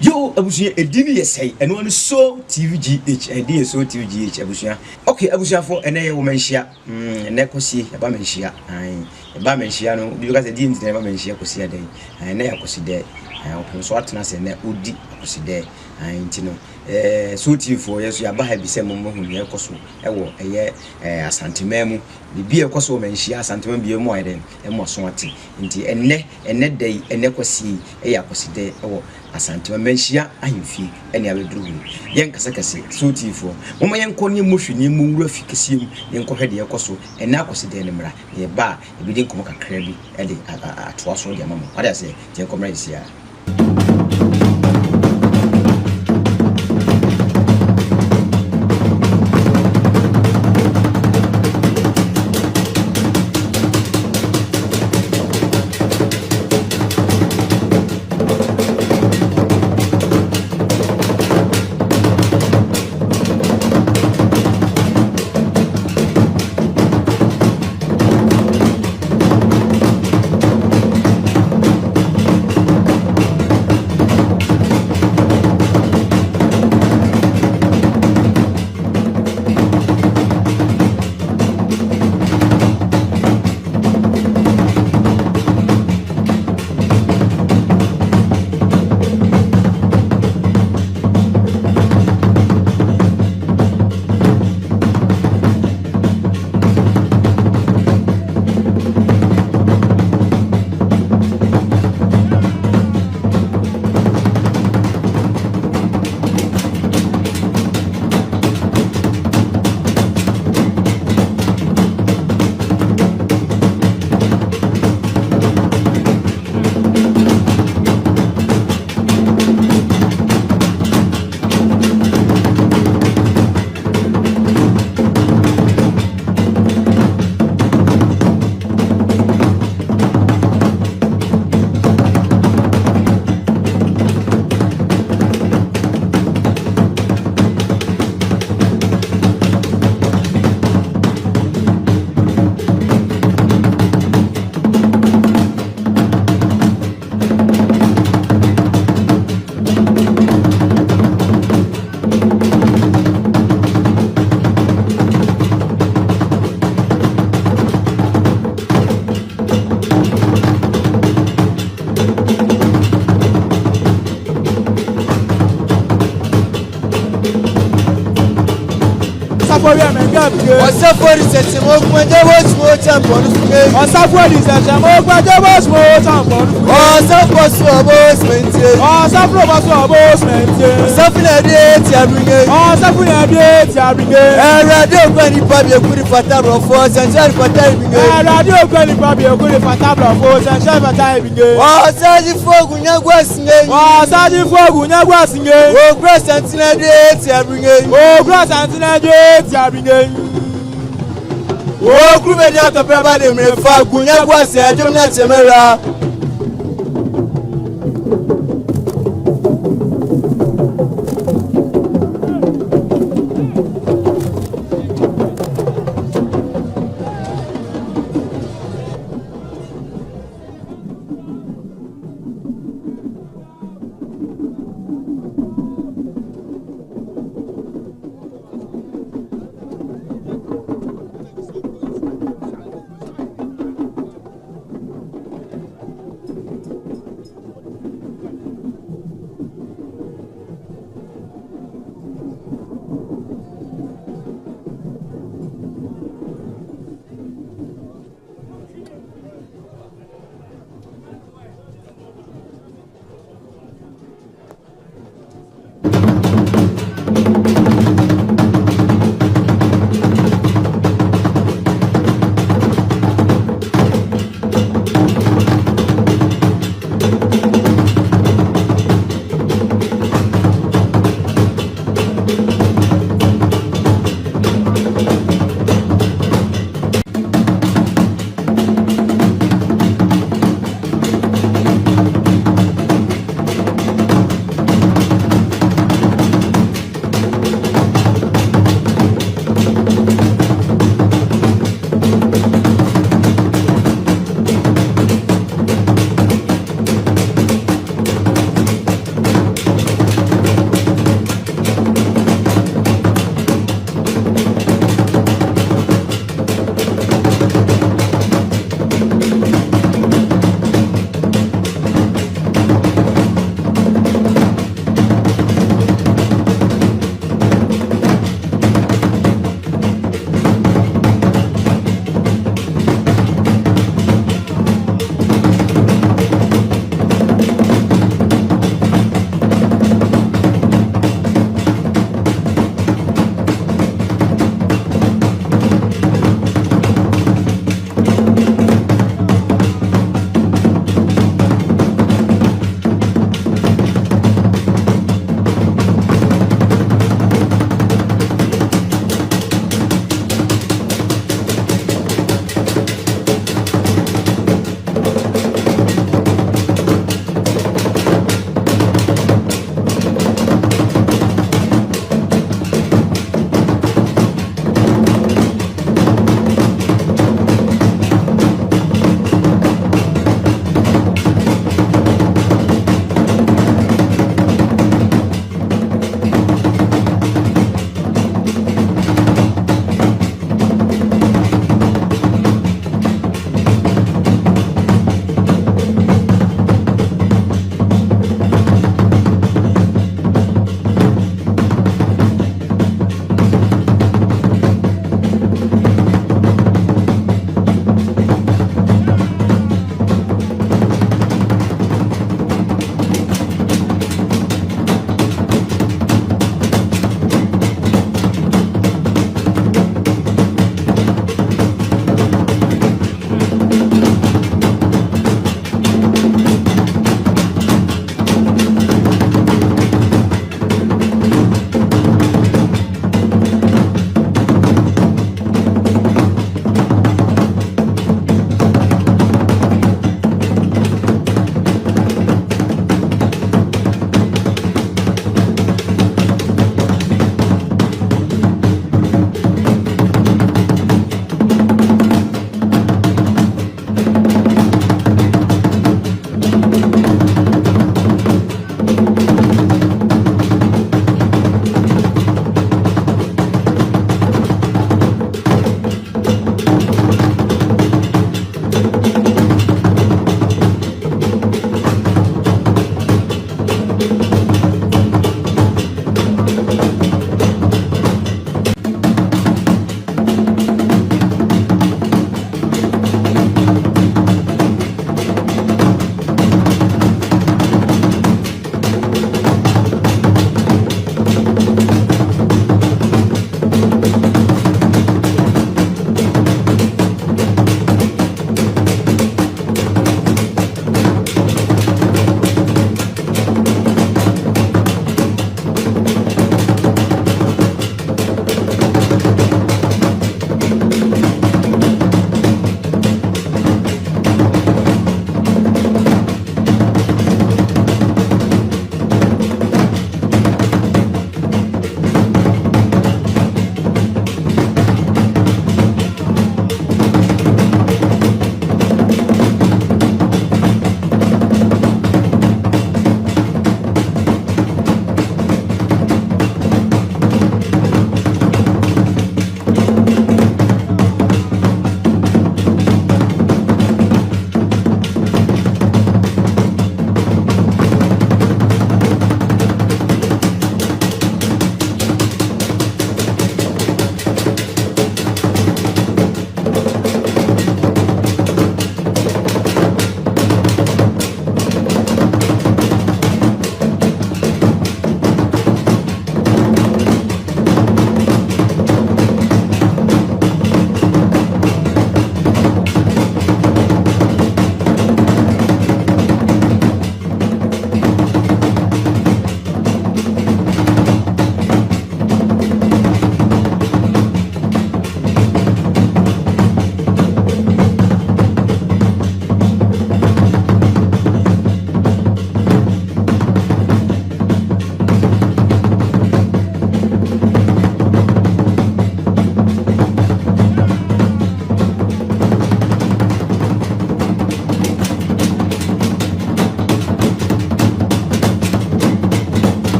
Yo, abusia edini yesay eno no so TVGH edi so TVGH abusia. Okay, abusia for ene wo menhia. Ene kosi eba menhia. Eba menhia no bi ka say di ntina eba menhia kosi adan. Ene Akwasidae. Opon so atena se ne odi Akwasidae. Ntino so TV4 yeso ya ba ha bi se mo hu ne koso ewo eye Asanteman mu bi e koso menhia Asanteman bi mu ayden e mo so ate. Nti ene dai ene kosi eye Akwasidae ewo Asanteman menhia ahimfi ene abeduru yen kase so TV4 moma yen konye mohwini mu wura fikesiem yen kohwede yekoso ene Akwasidae ne mra ye ba e bi din komo kakra bi e de atoa so de amamo ade ase yen komra isia. Osafo research mo gbaje wo smo champion fuke. Osafo research mo gbaje wo smo champion fuke. Osafo so bo smente. Osafo bo so bo smente. Osafo na de ti abringe. Osafo na de ti abringe. Radio kwani pa bi ekuri fatabro fo senjari fatai binge. Radio kwani pa bi ekuri fatabro fo senjari fatai binge. Osaji fogu nyagwa singe. Osaji fogu nyagwa singe. O gra sentina de ti abringe. O gra sentina de ti abringe. O kuru media to peba de me fa gunya gwa se ajom na temera.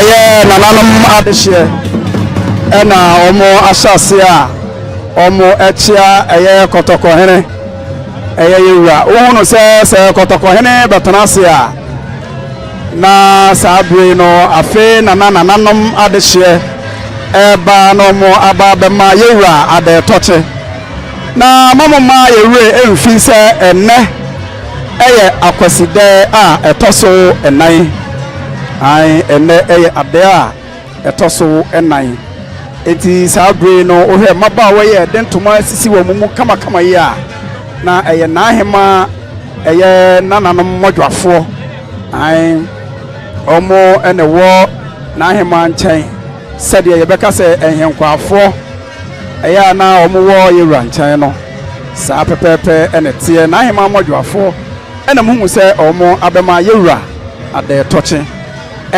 ɛyɛ nananom adehye ɛna ɔmo ahyase a ɔmo ɛkyia ɛyɛ kɔtɔkɔhene ɛyɛ yewura wohu no sɛ kɔtɔkɔhene bɛtena ase a na saa bere no afe nananom adehye ɛba no mo aba bɛma yewura adɛtɔkye na mamoma yewura emfi sɛ ɛnɛ ɛyɛ Akwasidae a ɛtɔ so ɛnan ɛnɛ ɛyɛ ade a ɛtɔ so ɛnan eti saa bere no ohwɛ mabaawa yɛ de ntoma sisi wɔ mu kama yi a na ɛyɛ n'ahema ɛyɛ nananom modwafoɔ ɔmo ɛna wɔ n'ahema nkyɛn sɛdeɛ yɛbɛka sɛ ɛhɛnkwafoɔ ɛyɛ na ɔmo wɔ yewura nkyɛn no saa pɛpɛɛpɛ ɛna teɛ n'ahema modwafoɔ ɛna muhu sɛ ɔmo abɛma yewura adɛtɔkye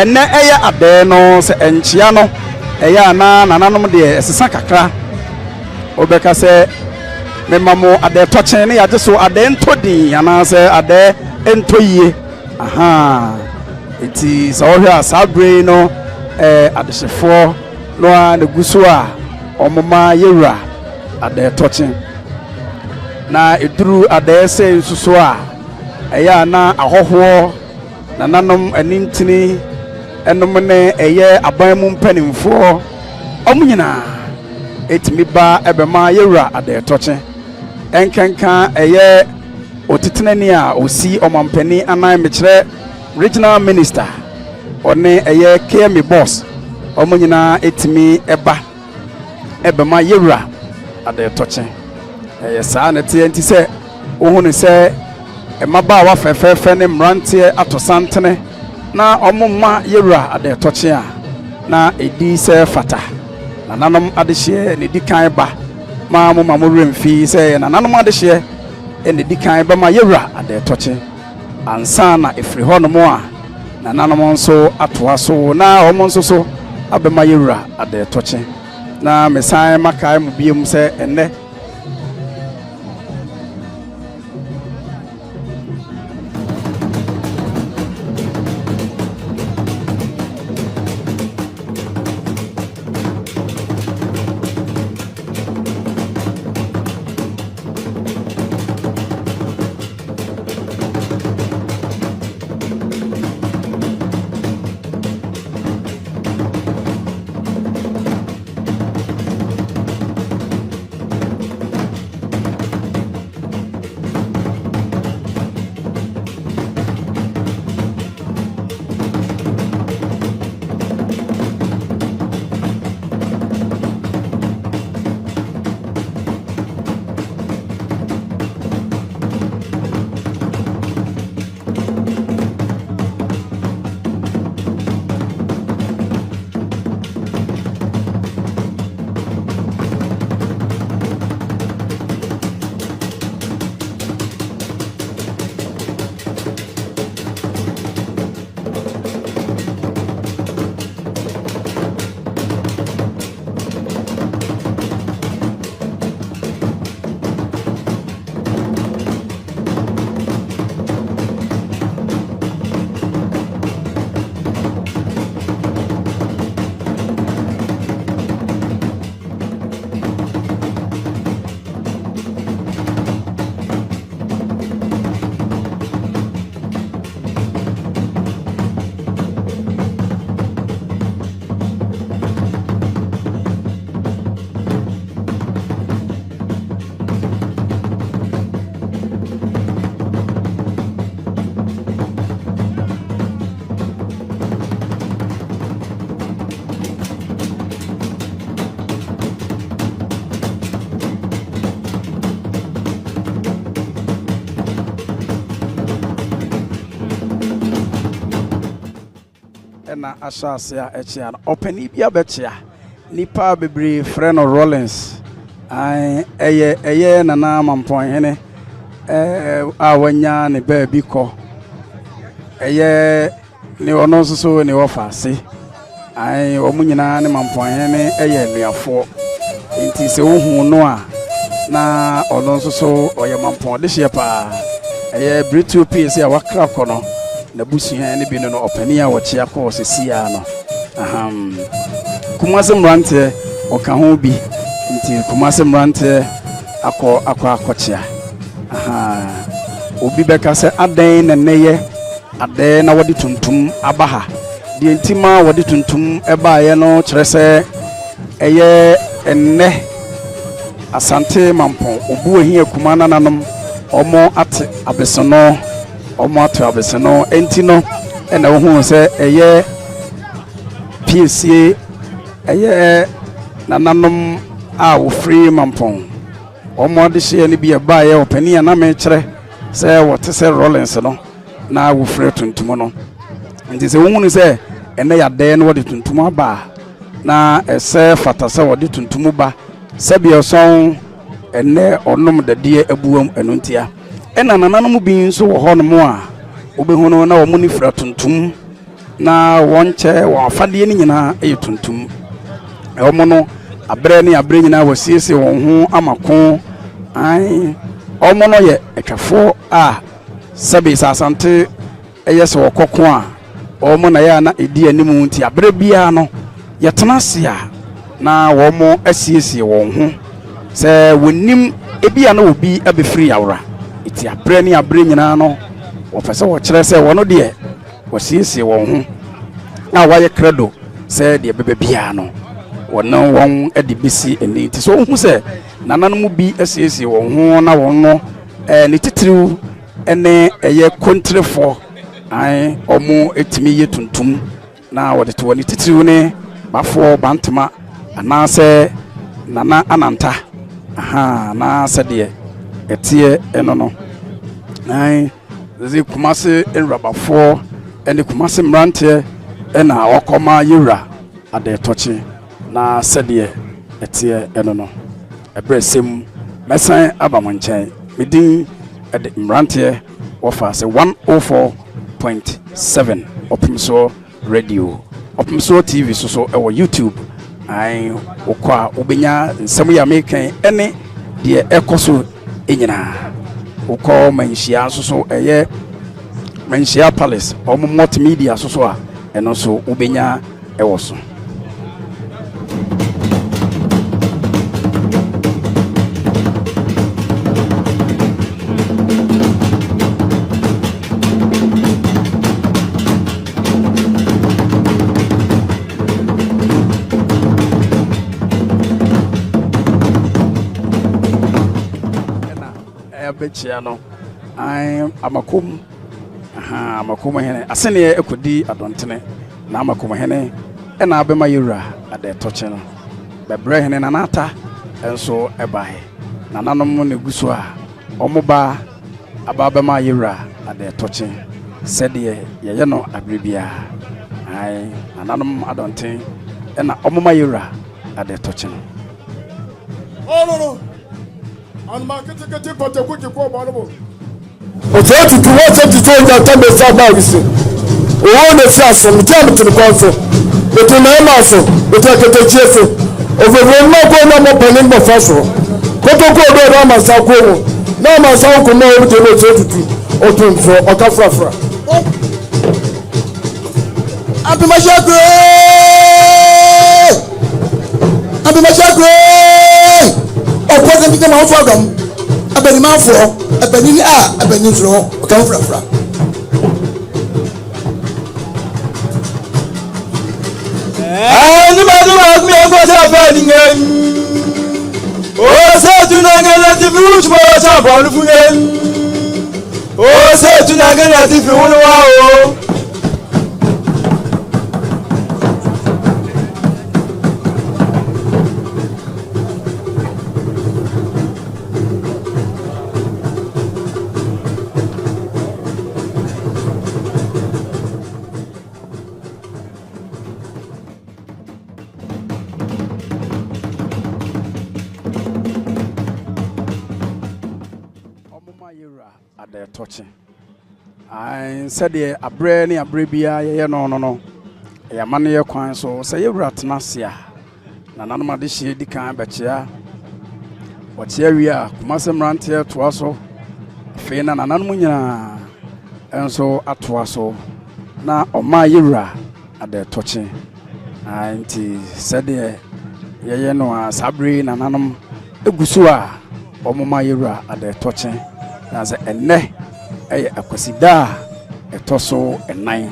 ɛnɛ ɛyɛ adɛ no sɛ ɛnkyia no ɛyɛ ana nananom deɛ ɛsesa kakra obɛka sɛ mema mo adɛtɔkye ne yɛagye so adɛ ntɔ din anaasɛ adɛ ntɔ yie eti sɛ ɔhwɛ a saa bere no adehyefoɔ no a ne gu so a ɔmoma yewura adɛtɔkye na eduru adɛ sɛ nsuso a ɛyɛ ana ahɔhoɔ nananom anintini ɛnom ne ɛyɛ aban mu mpanimfoɔ ɔmo nyinaa etimi ba ɛbɛma yewura adɛtɔkye ɛnkenka ɛyɛ otetenani a osi ɔmampani anan mekyerɛ regional minister ɔne ɛyɛ KM boss ɔmo nyinaa etimi ɛba ɛbɛma yewura adɛtɔkye ɛyɛ saa ne teɛ nti sɛ wohu ne sɛ ɛmabaawa fɛfɛɛfɛ ne mmeranteɛ ato santene na ɔmo ma yewura adɛtɔkye a na edi sɛ fata nananom adehyeɛ ne di kan ba ma mo ma mo remfi sɛ nananom adehyeɛ ne di kan ba ma yewura adɛtɔkye ansa na efiri hɔ no mo a nananom nso atoa so na ɔmo nso so abɛma yewura adɛtɔkye na mesan makae mu biem sɛ ɛnɛ na ashase a echia no opani bia bechia nipa bebre friend of Rollins eye nana mampon hene a wanya ne ba bi ko eye ne ono so ne wofase omunyina ne mampon hene eye nuafo nti se wohu no a na ono so oye mampon de hye pa eye Brito PS a wakra ko no na busuhan ne bi no opani a wochia ko sesia no Kumase mrante oka ho bi nti kumase mrante akọ obi beka se adan na neye adan na wodi tuntum abaha de ntima wodi tuntum ebaaye no kire se eye enne Asanteman obu ehia kuma nananom omo ate abesono enti no ena wo hu se eye PSA eye nananom a wo free mampon omo de hye ne bia ba ye opani na me kire se wote se Rollins no na wo free tuntum no nti se wo hu se ene ya de no wode tuntum aba na ese fata se wode tuntum ba se bia son ene onom dade abuam enuntia ena nananom bi nso wo ho no mo a obehuno na wo muni fra tuntum na wonche wo afade ni nyina e tuntum e omo no abre ni abre nyina wasiese won ho amako ai omo no ye etwafo a sabe sasante eyese wo kokko a omo na ya na edi animu nti abre bia no yetena sia na wo mo asiese won ho se wonim ebia na obi abefiri yawra iti abre ni abre nyina no wo pese wo kire se wono de wasiese won ho na waye credo se de bebe bia no wono won edi bisi eni ti so hu se nananom bi asiese won ho na wono ne titiriw ene eye kontrefo ai omo etimi ye tuntum na wode to woni titiriw ne bafo bantama anase nana ananta na sede etie eno no ai ze kumase enrabafo ene kumase mrante ena okoma yura ade tochi na sede etie eno no ebresem mesan abamonchen medin ede mrante wofa se 104.7 Otumfuo radio Otumfuo TV so ewo YouTube ai okwa obenya nsem ya mekan ene de ekoso enyina okọ manhia so eye manhia palace omo multimedia so a eno so obenya ewo so bechia no ai amakom hene asene ekodi adontene na amakom hene ena abema yura ade toche no bebre hene na nata enso ebahe na nanom ne guso a omoba ababema yura ade toche sede ye no abribia ai na nanom adonten ena omoma yura ade toche no no and market for the cookie for Barbo. Osei Tutu was to change the time of Sabbath. Oh, the flash from the time to the council. But in my muscle, the take cheerful. Over one more penning of Faso. Kotoko Rama Sako. Now my son come over to Osei Tutu. Otumfuo Osei. Happy Mashagre! Happy Mashagre! President ma fo agam abani ma fo abani abani fro kan frafra ni ba mi go sa fa ni ngen o se tu na ngana ti fi uch mo sa fa lu ngen o se tu na ngana ti fi wonu wa o ade toche ai sede abre ne abre bia ye no ya mane ye kwan so se yewura tenasia na nanom ade hye di kan bechia wote awia kumase mrante toa so fe na nanom nyina enso atoa so na oma yewura ade toche anti sede ye no asabre nananom egusu a omoma yewura ade tochen na se enne eye Akwasidae etoso enan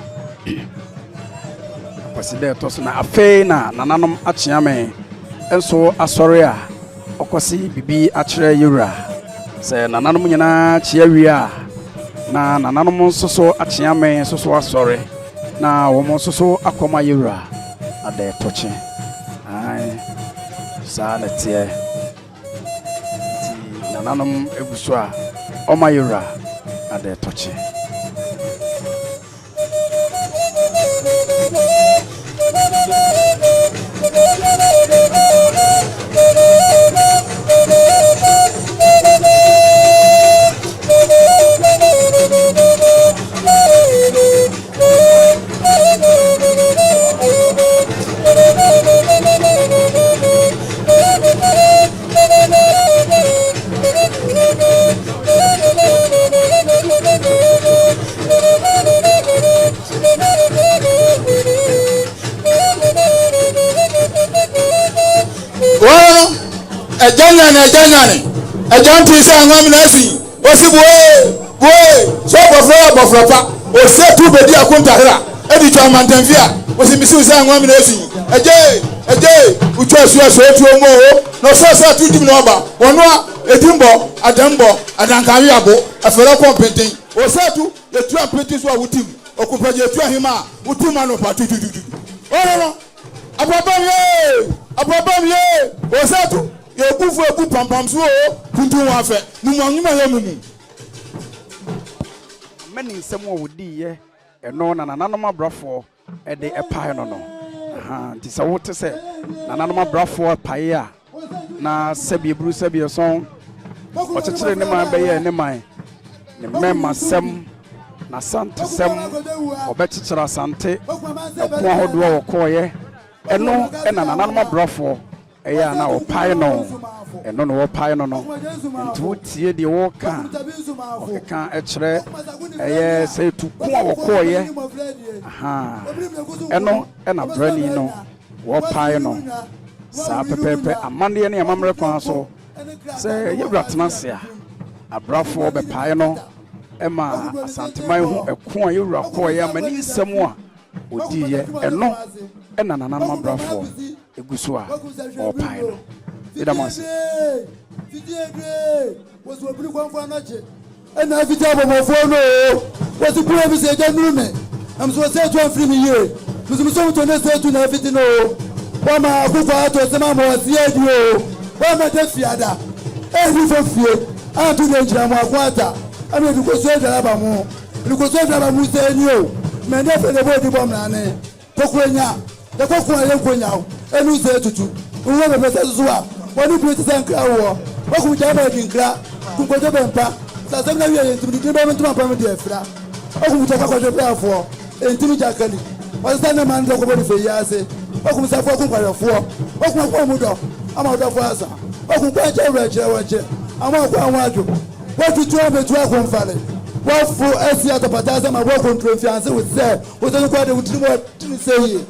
Akwasidae etoso na afei na nananom achiame enso asore a okosi bibi akire yewura se nananom nyina chia wia na nananom soso achiame soso asore na womo soso akoma yewura ade tochen ai sa na tie nananom egusu a oma yewura ade tochen Ejanane ejanti se anwam na asi osi boe so bofra o se tu bedi akunta hera edi twa mantanfia osi misi se anwam na asi eje utwa so tu omo no so tu dim no ba wono edimbo adambo adankawe abo afere kompenten o se tu etu ampeti so awutim okupaje etu ahima utim ano pa tu no ababam ye o se tu Yokufu eku pampam so kuntu wafe numanyuma ya mumu mani nsem wo wodi ye eno na nananom abrafo e de epae no nti se wote se nananom abrafo epae a na sebi bru sebi son o chechire ne man beye ne man ne mema sem na sante sem obechechira sante ko ahodo wo koye eno na nananom abrafo eya na opai no eno no opai no ntu tie de wo ka ekere eye se tu ko wokoye eno na brani no opai no sa pepepe amande ne amamre kwan so se yewura tenase a abrafo be pai no ema Asanteman hu eko a yewura koye amani nsem a odiye eno na nananom abrafo egusu a opai no idamase was we bring one for anache and I fit abo mo fo no was ku e bi se januru me am so say to free me here musu so to na say to na fit no wa ma ku fa to se ma mo si adu o wa ma de fiada e ri fo fie a to de jira mo akwata am e ko so dara ba mo ni ko so dara mu se ni o me de fe de bo di bom na ne ko ko nya de ko ko ye ko nya o enu se tutu nwo be pese so a woni bi ti san kra wo wa ku ja ba din kra ku ko de bempa sa sam na wiye ntimi di be ntuma pa me de afra wa ku ta ko de pe afo ntimi jakali wa sa na man de ko be fe yase wa ku sa fo ku kware fo wa ku ko mu do ama do fo asa wa ku kwa je re je wa je ama ku anwa adu wa tu tu be tu akon fale wa fu esi atapata sa ma wa control fiance with say wo so ko de wutini mo tini say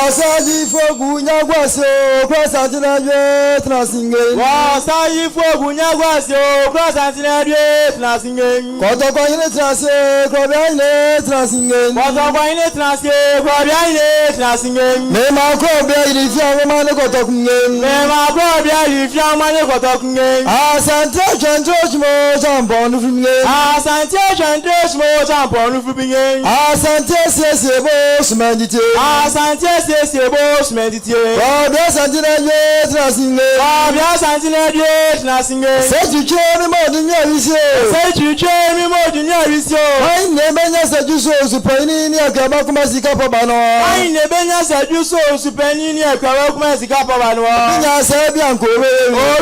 Wasaji fogunya gwasio cross Asantehene transingen. Wasaji fogunya gwasio cross Asantehene transingen. Kotoko ine transe krobia ine transingen. Kotoko ine transe krobia ine transingen. Mema krobia ine fiawo mane kotokungen. Mema krobia ine fiawo mane kotokungen. Asantehene transmo champon fringen. Asantehene transmo champon fringen. Asantehene bo smandite. Asantehene bo smandite. Krobia Asantehene transingen. Krobia Asantehene transingen. Sejuche mi modunye wisio. Sejuche mi modunye wisio. Ai nebenya sejuso supeni ni akaba kuma sika pobano. Ai nebenya sejuso supeni ni akaba kuma sika pobano. Binya se biankobe.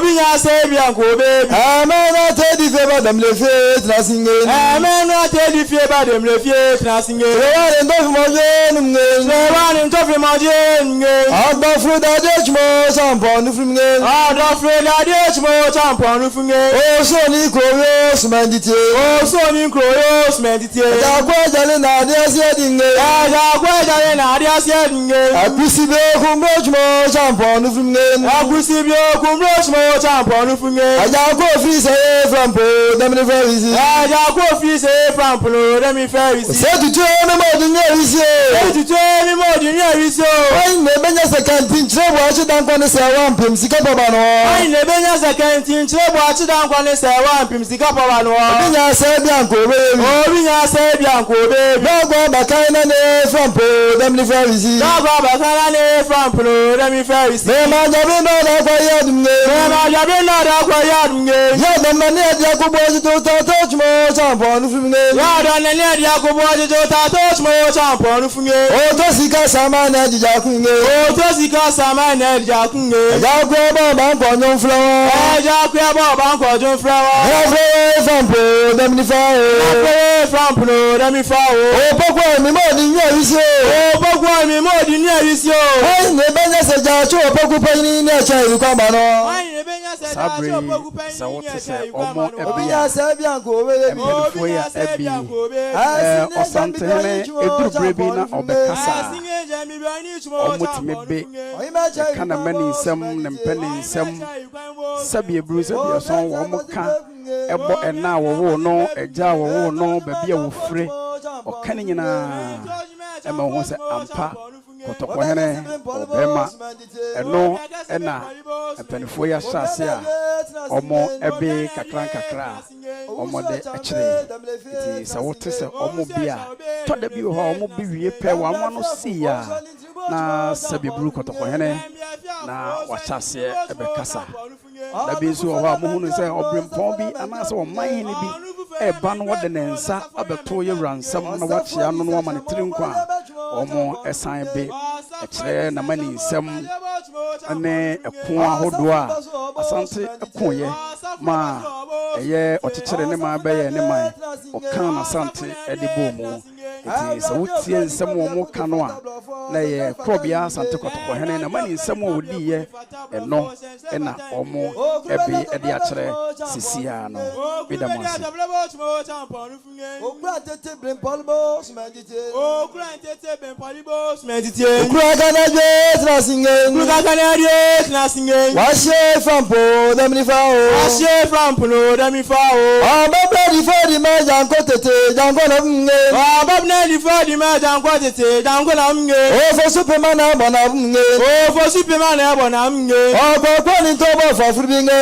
Binya se biankobe. Amena te di feba dem le fe transingen. Amena te di feba dem le fe transingen. Rewani ndofi moje nunge. Rewani ndofi moje nunge. Agba fruda de chmo champo nufringe. Agba fruda de chmo champo nufringe. Oso ni kroyo smendite. Oso ni kroyo smendite. Agba jale na de ase dinge. Agba jale na de ase dinge. Akusibe kumbo chmo champo nufringe. Akusibe kumbo chmo champo nufringe. Agba fi se frampo dem le ferisi. Agba fi se frampo dem le ferisi. Se tutu ni mo dunye risi. Se tutu ni mo dunye risi. Ai ne benya sekantin trebo achi dankwa ne se wampem sika baba no. Ai ne benya sekantin trebo achi dankwa ne se wampem sika baba no. Binya se biankobe. Binya se biankobe. Dagwa bakana ne frampo dem le ferisi. Dagwa bakana ne frampo dem le ferisi. Me ma jabe no da kwa yadunge. Me ma jabe no da kwa yadunge. Ya da mane dia ko boji to ta chmo champo nufringe. Ya da ne dia ko boji to ta chmo champo nufringe. O to sika sama na jija kunge. O to sika sama na jija kunge. Ja ko ba ba ko nyon flower. Ja ko ba ko nyon flower. Ya fre frampo dem ni fa o. Ya fre frampo dem ni fa o. O poko mi mo di nyo isi o. O poko mi mo di nyo isi o. Ai ne benya se ja cho poko pa ni ni acha iri kwa ba no. Ai ne benya se ja cho poko pa ni ni acha iri kwa ba no. Binya se bianko we bi. Mpelifo ya ebi Asantehene eduru bi na obekasa omutime be kana mani nsem ne mpeni nsem sabie bru sabie son wo muka ebo ena wo no eja wo no baby awofre okane nyina ema ho se ampa Kotokwane obema eno ena mpelifo ya shase a omo ebe kakra omo de akire ti sa wote se omo bia to da bi ho omo bi wie pe wa no si ya na sabi bru Kotokwane na wachase ebe kasa da bi so ho amuhunu se obrempon bi anase o man ni bi eba no wode ne nsa abeto ye ransam na wache ano no ma ne trinkwa omo esan be akire na mani nsam ane ekon ahodo a asante ekonye ma eye okyekere ne ma beye ne man okan asante ede bomu eti se wotie nsam wo mo kano a na ye krobia asante Kotokwane na mani nsam wo diye eno ena omo ebe ede akire sisia no bidamasi Okura tete brin polbo smedite. Okura tete brin polbo smedite. Okura kanaje transingen. Okura kanaje transingen. Washe frampo dem ni fa o. Washe frampo dem ni fa o. Ababna di fa di ma janko tete janko na mnge. Ababna di fa di ma janko tete janko na mnge. O fo superman na bona mnge. O fo superman na bona mnge. Ogba ni to bo fa frubinge.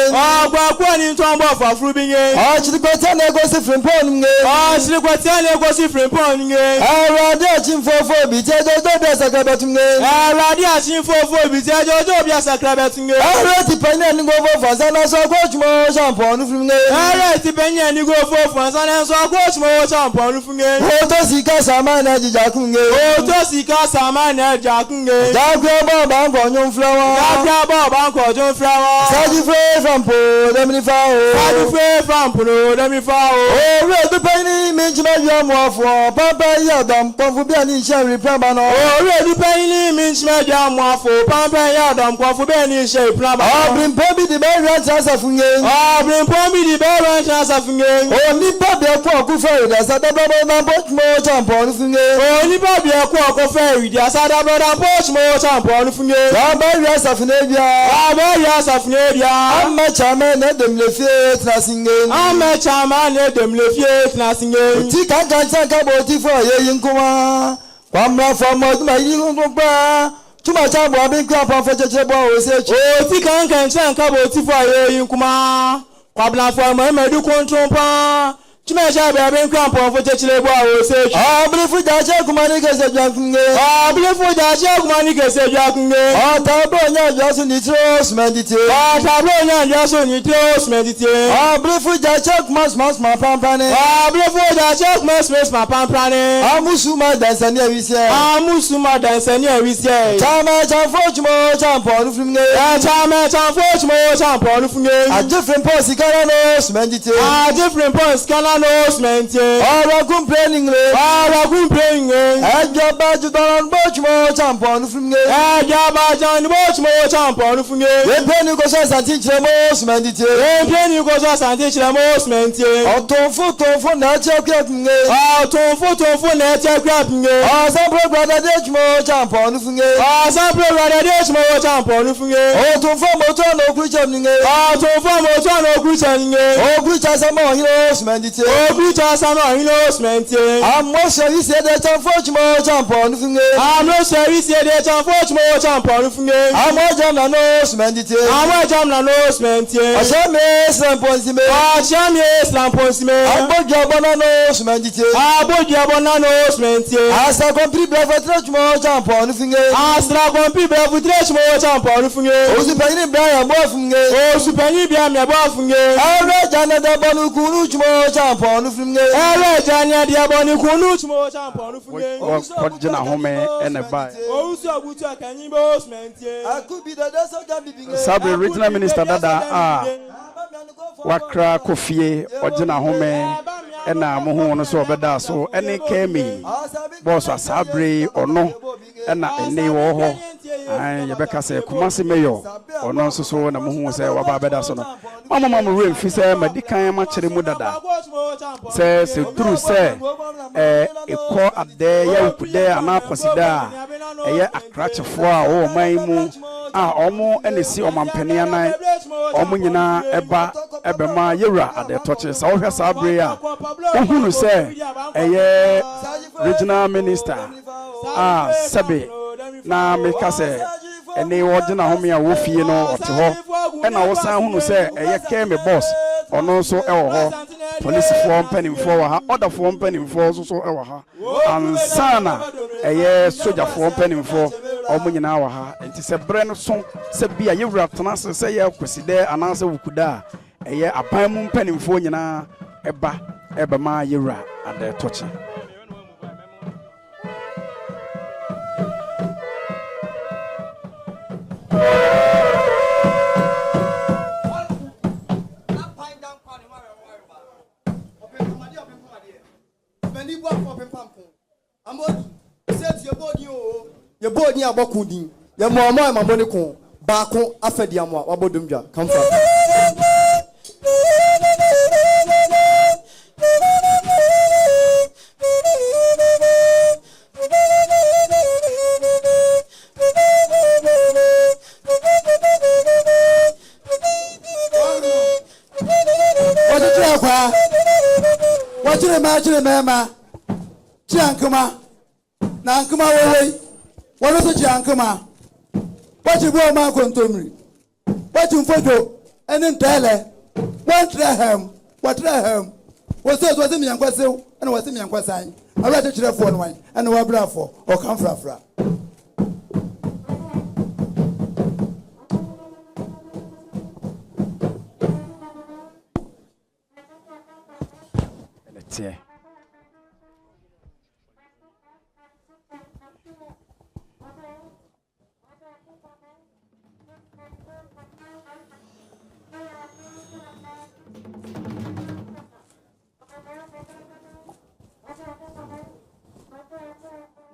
Ogba ni to bo fa frubinge. O chirikwete na go si frimpo mnge. O chirikwete na go si frimpo mnge. Arade achimfofo bi jejojo bi sakrabetunge. Arade achimfofo bi jejojo bi sakrabetunge. Arade panya ni go fo fansa na so ko chmo champo nufringe. Arade panya ni go fo fansa na so ko chmo champo nufringe. O to sika sama na jija kunge. O to sika sama na jija kunge. Dakwa ba ba ko nyon flower. Dakwa ba ba ko nyon flower. Saji free from po dem ni fa o. Saji free from po dem ni fa o. O re du pani minji Minchima Yamwafo, Papa Yadam, Pamfubian Sherry Pramano, already paying Minchima Yamwafo, Papa Yadam, Pamfubian Sherry Pramano. Bring Poppy the Bear Ranchers of Fingay. Bring Poppy the Bear Ranchers of Fingay. Only Poppy a quark of ferry, that's a double and much more jump on Fingay. Only Poppy a quark of ferry, that's a double and much more jump on Fingay. Barriers of Navia, barriers of Navia. I'm a chairman at them Lefiat Nassingay. I'm a chairman at them Lefiat Nassingay. Tika can't about it for a young Kuma. Pamla from my young too much time will be crap on vegetable research. Oh, Tika can't about it for a young Kuma. Pabla from my medical control. Too much I have been crap on vegetable research. I believe with that Jacomanicas a junking. I believe with that Jacomanicas a junking. Oh, Tabonia just need to meditate. Oh, Tabonia just need to meditate. I believe with that Jack must my pampane. I believe with that Jack must my pampane. I Musuma dance and every say. I Musuma dance and every say. Chama Chamforchmo Champon from me. Chama Chamforchmo Champon from me. A different post, Cananos meditate. A different post, Cananos. All complaining, all complaining. And your budget on much more tampon from me. And your budget on much more tampon from me. When Penny goes as I teach the most meditate. When Penny goes as I teach the most meditate. Otumfuo for nature cracking. Otumfuo for nature cracking. Some brother ditch more tampon from me. Some brother ditch more tampon from me. Otumfuo no creature. Otumfuo no creature. Oh, creatures are more heroes meditate. Oh, creatures are not innocent. I'm not sure you said that unfortunate jump on the finger. I'm not sure you said that unfortunate jump on the finger. I'm not jam na nose meditate. I'm not jam na nose meditate. I shall miss Lamponsi. I shall miss Lamponsi. I bought your bananas meditate. I bought your bananas meditate. As I complete breath stretch more jump on the finger. As I complete breath stretch more jump on the finger. Oh, super in Brian Buffing. Oh, super in Brian Buffing. I read another Banuku more jump on the finger. I read Jania Diaboni Kunuch more jump on the finger. What Jenna Home and a buy. Oh, so good to a cannibals, man. I could be the Sabre regional minister Dada Wakra Kofi or Jenna Home and Mohono so beda so any kemi boss was Sabre or no and not a name or and Rebecca say Kumasi Mayo or no so and a Moho say Wababeda so. Mama Rim Fisa Madika Machiri Mudada says true say a call up there, you put there and Akwasidae a cratch of four or Maimu Omo and the sea of Mampeniana Omunina Ebema Yura at the touches. All her Sabria who say a regional minister Sabi na Mikase and they were Jana Homia Woofy or to her and I was someone who say a came a boss or no so police form penning for her other form penning for so her and Sana a soldier form penning for Omunina and it's a brand song said be a year after us say Akwasidae and answer Wukuda a year a pine penning for Yana Ebama Yura and their touching. Your body about Kudi, your mamma, my money con, Bacon, Afediamo, Abodumja, come from. What's your imagine, Mamma? Jankuma, Nankuma away. What is a Jankuma? What you go, Mark Antomri? What you photo? And then tell her, what Raham, what Raham? What says was him young Quasil and was him young Quasine? I read it to the phone wine and what bravo or come fra. Yeah.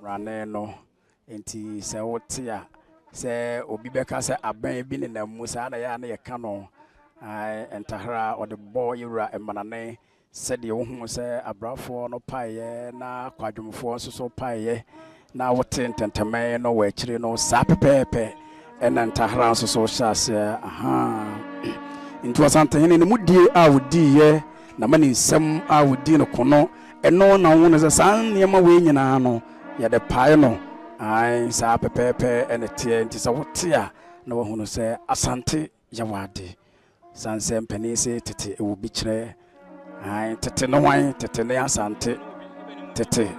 rane no enti se wotia se obi beka se aban bi ne na mu sa na ya na ye ka no ai entahra o de boy yura emanane se de wo hu se abrafo no paye na kwadwomfo so paye na wote ntenteme no wa kire no sa pepepe ena ntahra so hyase aha into Asantehene ne mudie a wodi ye na mani nsem a wodi no kono eno na wo ne se san niema we nyina no ya de pae no ai sa pepepe ene tie nti sa wote a na wo hu no se asante yawade sanse mpani se tete ewo bi kire ai tete no wan tete ne asante tete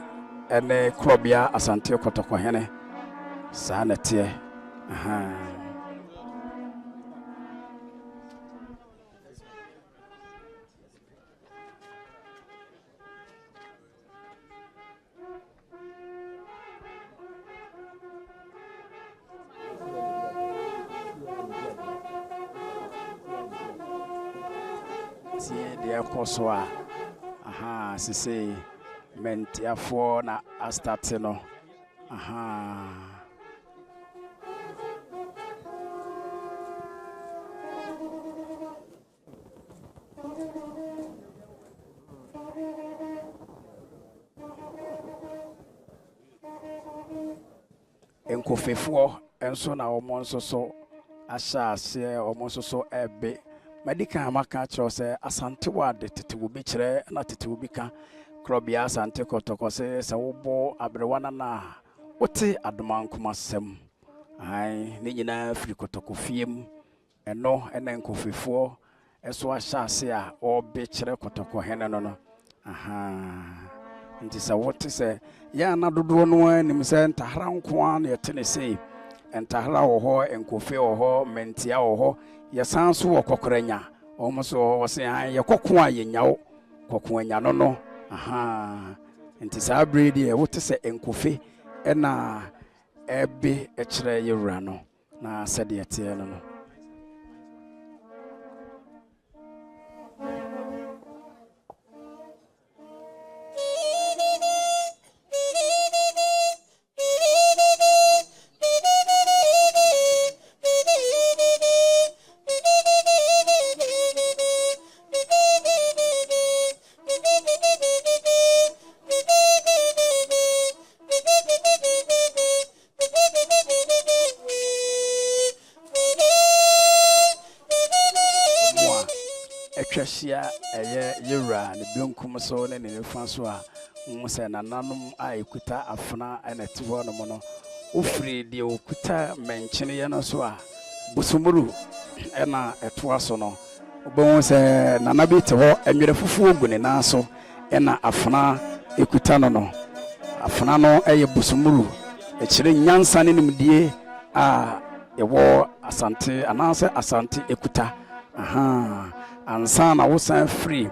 ene krobia asante Kotokohene sa na tie aha de kosoa aha sisi mentiafo na astarte no aha enkofefo enso na omonso so asha ase omonso so ebe Medika maka chiro se asante wade tete wo bi kire na tete wo bi ka krobia asante Kotoko se wobo abrewana na wote adomankoma sem ai ne nyina firi Kotoko fiem eno ena nkofefo eso ahyase a obi kire Kotokohene no aha nti se wote se ya na dodo no anim se ntahra nko an yete ne sei entahra wo ho enkofe wo ho mentia wo ho yesanso wo kokoranya omoso wo se an ye kokko a ye nyawo kokko anya no aha enti sa bredi e wote se enkofe na ebe e kire yewura no na sede yete no Etwahia eye yewura ne benkum so ne ne fa so a mu se nananom a ekuta afna na ti ho no no ofiri de okuta menchene ye no so a busumuru na etoa so no obon se nanabi te ho enwere fufu ogune na so na afna ekuta no afna no eye busumuru e kire nyansa ne nimdie a yewo asante ananse asante ekuta aha ansa na wosan free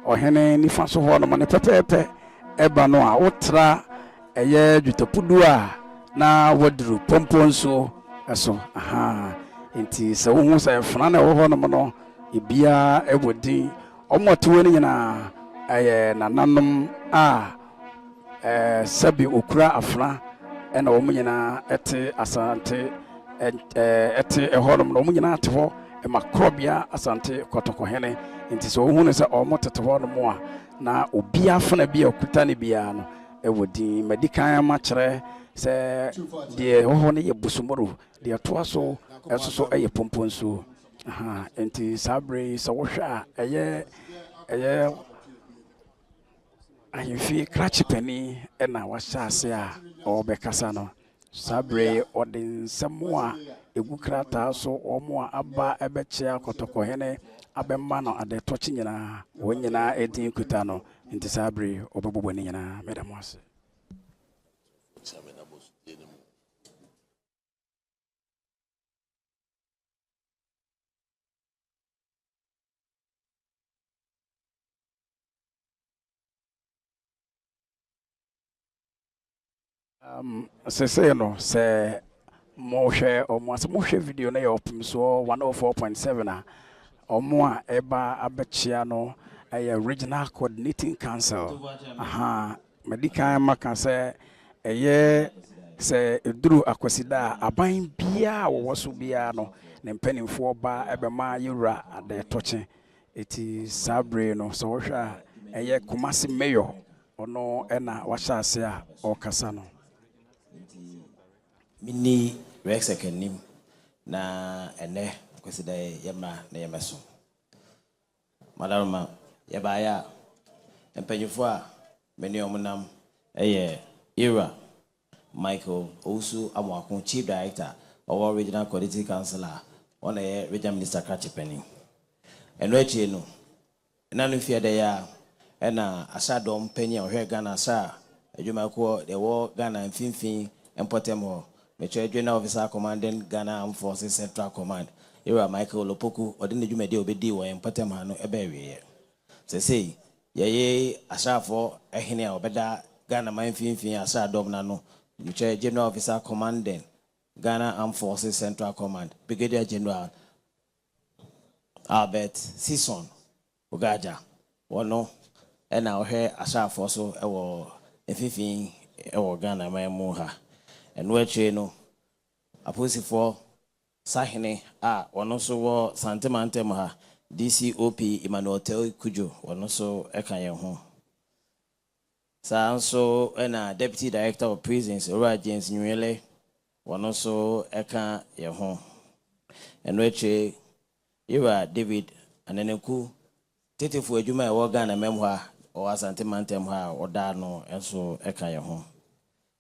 ohene nifa so ho no ne pepepe eba no a wotra eye dwutopudu a na wodru pomponso eso aha enti se wo hu se fana na wo ho no no ebia ewodi omoto ni nyina eye nananom a sabi okura afra ena wo nyina ete asante ete ehonom no wo nyina ate ho makrobia asante Kotokohene nti so hu ne se omotete ho no mo a na obi afana bia okuta ne bia no ewodi medikan ma kire se de ho ne ye busumuru de to aso eso eye pomponso aha nti sabre so wohwa eye ayefi krachipeni na washase a obekasa no sabre odinsemo egukrata so omo aba ebechia Kotokohene abemma no ade tochi nyina wonyina edin kuta no nti sabre obebobo ni nyina medamose se no se Moshe or Moshe video na opum so 104.7 a omo eba abechiano a original coordinating council aha medical maka se ɛyɛ sɛ eduru Akwasidae aban biara wɔwɔ so biara no ne mpanimfoɔ ba ɛbɛma yɛwura Adeɛ Tɔkye eti sabre no sɛ wɔhwɛ a ɛyɛ Kumasi mayor ɔno ɛna wahyɛ ase a ɔkasa no mini Rex Akanim na ene Akwasidae yema na yemeso Madaroma yebaya empanyufo a meni omunam eye Era Michael Osu Amwakun Chief Director of Regional Quality Councilor on a Regional Minister Kachipeni. And Rechi no nanu fear de ya ena asadom penny or Ghana sa ejumako the war Ghana and Finfin and Potemo Major General Officer Commanding Ghana Armed Forces Central Command Era Michael Lopoku or didn't you may do obedi or in Potemano ebewe. Say ye asafo ehene obeda Ghana man Finfin asadom nano Major General Officer Commanding Ghana Armed Forces Central Command Brigadier General Albert Sison Ogaja wono ena ohwe asafo so ewo efifin ewo Ghana man mu ha eno achi no aposifo sahene a wono so wo Asanteman ha DCOP Emmanuel Kujo wono so eka ye ho so ena Deputy Director of Prisons Ora James Nwele wono so eka ye ho eno achi Iwa David aneneku tetefu adwuma e wo Ghana memha o Asanteman ha oda no enso eka ye ho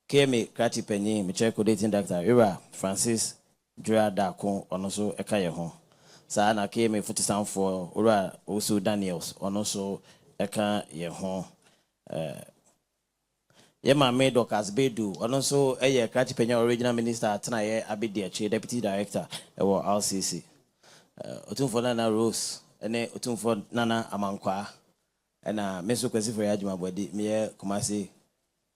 Kemi Krati Penny Michelle Codating Doctor Iwa Francis Dra Dako ono so eka ye ho sa na Kemi Futisanfo Ora Osu Daniels ono so eka ye ho Yema Medokas Bedu ono so eye Krati Penny Original Minister atena ye Abedi Deputy Director ewo RCC Otumfuo Nana Rose ene Otumfuo Nana Amankwa ena meso kwesi for yadwuma body me Kumasi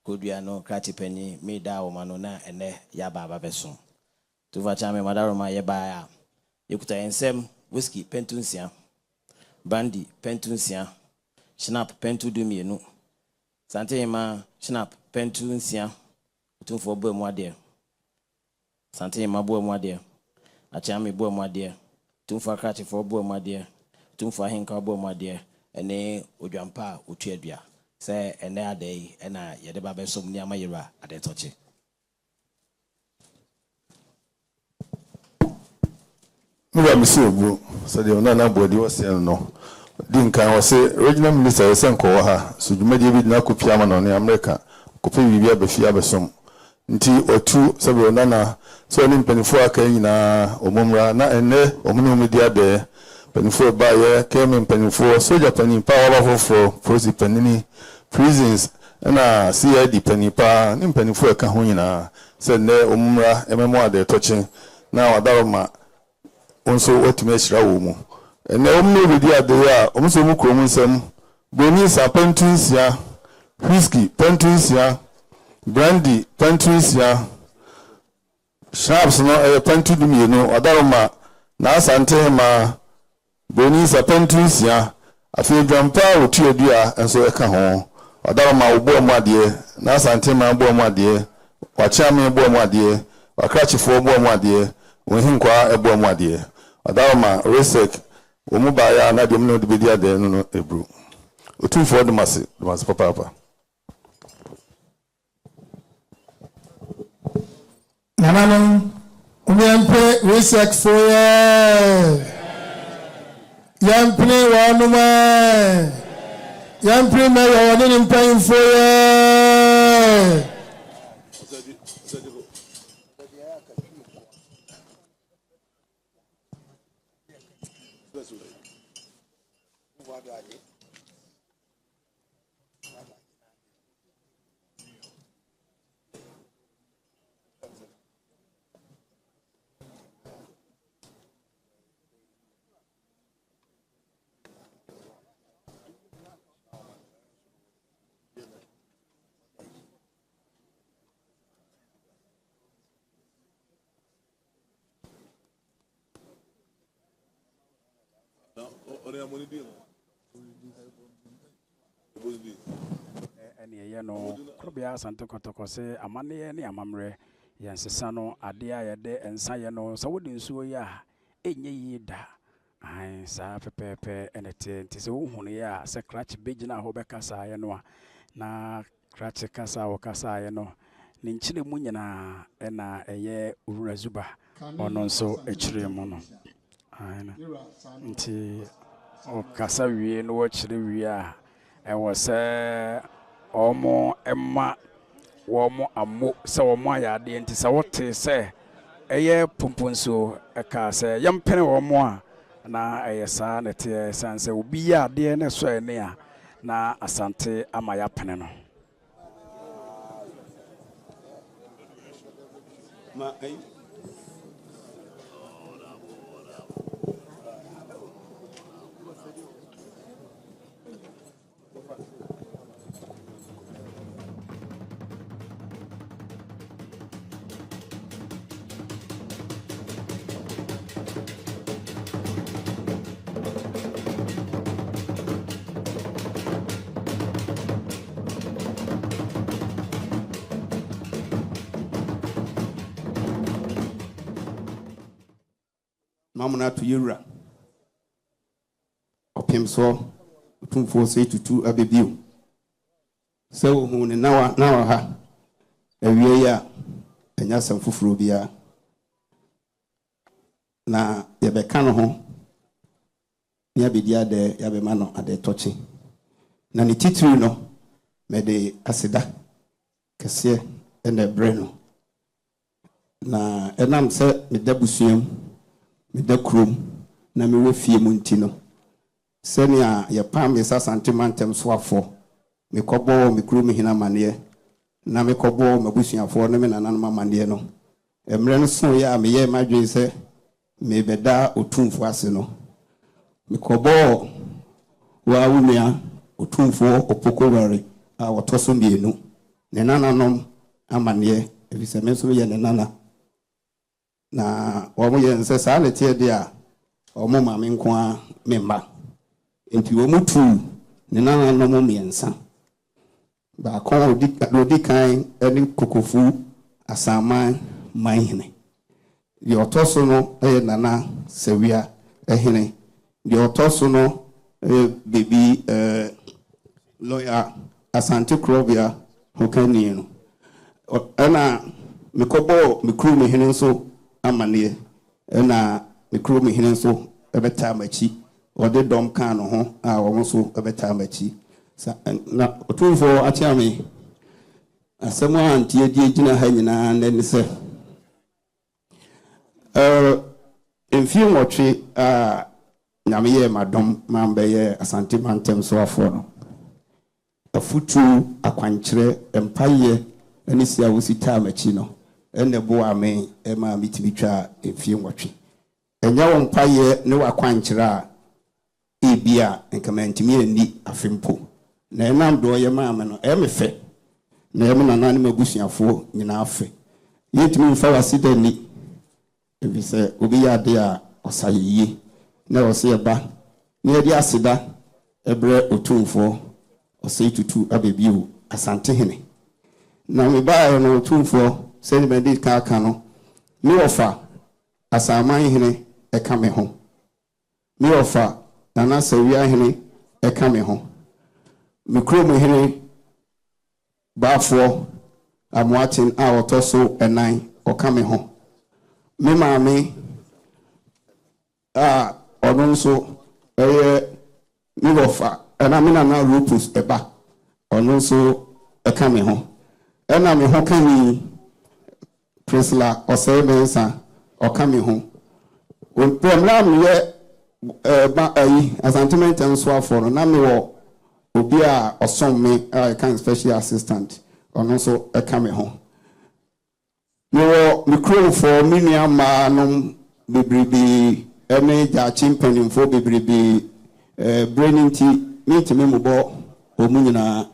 Kodua no Krati Penny me da wo mano na ene ya baba beso tuva chame madaroma ye ba ya yekuta ensem whisky pentunsia brandy pentunsia snap pentu dumienu Asantehene snap pentunsia Otumfuo bo mu ade Asantehene bo mu ade achame bo mu ade Otumfuo Krati for bo mu ade Otumfuo Ahenka bo mu ade ene odwampa otuadua se ene ade ena yede ba besom ni amayira Adeɛ Tɔkye Mura misibu so de ona na body was no din kan was regional minister esenko ha so dwumadi bi na kopia ma no ne America kope bibia be fia besom nti otu sabe ona na so ni mpanifo aka nyina omomra na ene omunu media de mpanifo ba ye kemi mpanifo soja panin pa wa foforo police panini prisons na CID panipa ni mpanifo aka ho nyina se ne omomra ememo Adeɛ Tɔkye na wadaroma onso otime hira wo mu ene omno bidi ade a omso mu krom nsam boni sa pentunsia whisky pentunsia brandy pentunsia sharps no pentu dumienu odaroma na Asantehene boni sa pentunsia afi dwampa otuadua enso eka ho odaroma obo mu ade na Asantehene bo mu ade wachame bo mu ade wakrachifo bo mu ade wohinkwa ebo mu ade Adama Resek omubaya na dem no de bedi ade no ebru Otumfuo de mase papa Nananum umyampe Resek foye yampne wanuma yampne me yawani mpan foye ɛne ɛyɛ no korobea asante kɔtɔkɔ sɛ amanneɛ ne amammerɛ yɛnsesa no adeɛ a yɛde nsa yɛ no sɛ wode nsuo yɛ a ɛnyɛ yie da saa pɛpɛɛpɛ ɛne te nti sɛ wohunu yɛ a sɛ krakye bɛgyina hɔ bɛkasaeɛ no a na krakye kasa a wɔkasaeɛ no ne nkyene mu nyinaa ɛna ɛyɛ owura zuba ɔno nso akyire mu no nti ɔkasa wie no wɔkyerɛ wie a ɛwɔ sɛ ɔmo ɛma wɔmo amo sɛ wɔmo ayɛ adeɛ nti sɛ wote sɛ ɛyɛ pomponsuo ɛka sɛ yɛmpene wɔmo a na ɛyɛ saa ne teɛ ɛsiane sɛ obi yɛ adeɛ ne so ɛne a na asante ama yɛapene no Mamuna to Yura. Otumfuo Osei Tutu abebiu. So who now ha a year and yasam fufrobia. Na yabekano home. Yabidia de yabemano at the touching. Nani titri no me de asida kese and the breno. Na enam se me debusium. Me da krom na me wafie mu ntino senia ye pam ye Asanteman tem so afo me kobo me krom hina mane na me kobo mabusuafo no me nananom amane no emre no so ya me ye madwen se me beda Otumfuo ase no me kobo wa wumia Otumfuo opokoware a wotoso mienu ne nananom amane ebise me so ye ne nana na omo yense saa letie dia omo ma me nko a memba enti wo mutu ne nana no mo miensa ba ko odi kan eni kokofu Asanteman manhene di otoso no nana sewia ehene di otoso no baby lawyer Asante Krobia hokani no ana mekobo mekru mehene nso amane na mekru mehene nso ebeta machi ode dom kan no ho a wo nso ebeta machi na Otumfuo achiame asemo antie die gina ha nyina na ni se enfie nwotwe a nyame ye madom mambe ye Asanteman tem so afo no afutu akwankyere empaye ani sia wosita machi no ene bo ame ema mitibitwa enfie nwotwe enya won paye ne wakwankyere a ebia enkamantimi ani afempo na enam do ye maame no emefe na emu nana ne mabusuafo nyina afe yetimi mfa wasida ni ebise obi ya de a osayiye na ose ba ne edi asida ebre Otumfuo Osei Tutu abebiu Asantehene na me ba no Otumfuo send me dit ka no me ofa Asanteman eka me ho me ofa nana sawia hene eka me ho me krom hene bafo amwatin a otoso enan oka me ho me maame a onunso me ofa na me nana Rupus eba onunso eka me ho ena me ho kani Priscilla Osei Mensa oka me ho on program ye ba Asanteman tem so afo no na me wo obi a osom me kan special assistant onunso eka me ho me wo me crew for minia ma no bebrebe ene ja chimpanin for bebrebe braininti mitime mubo omunyina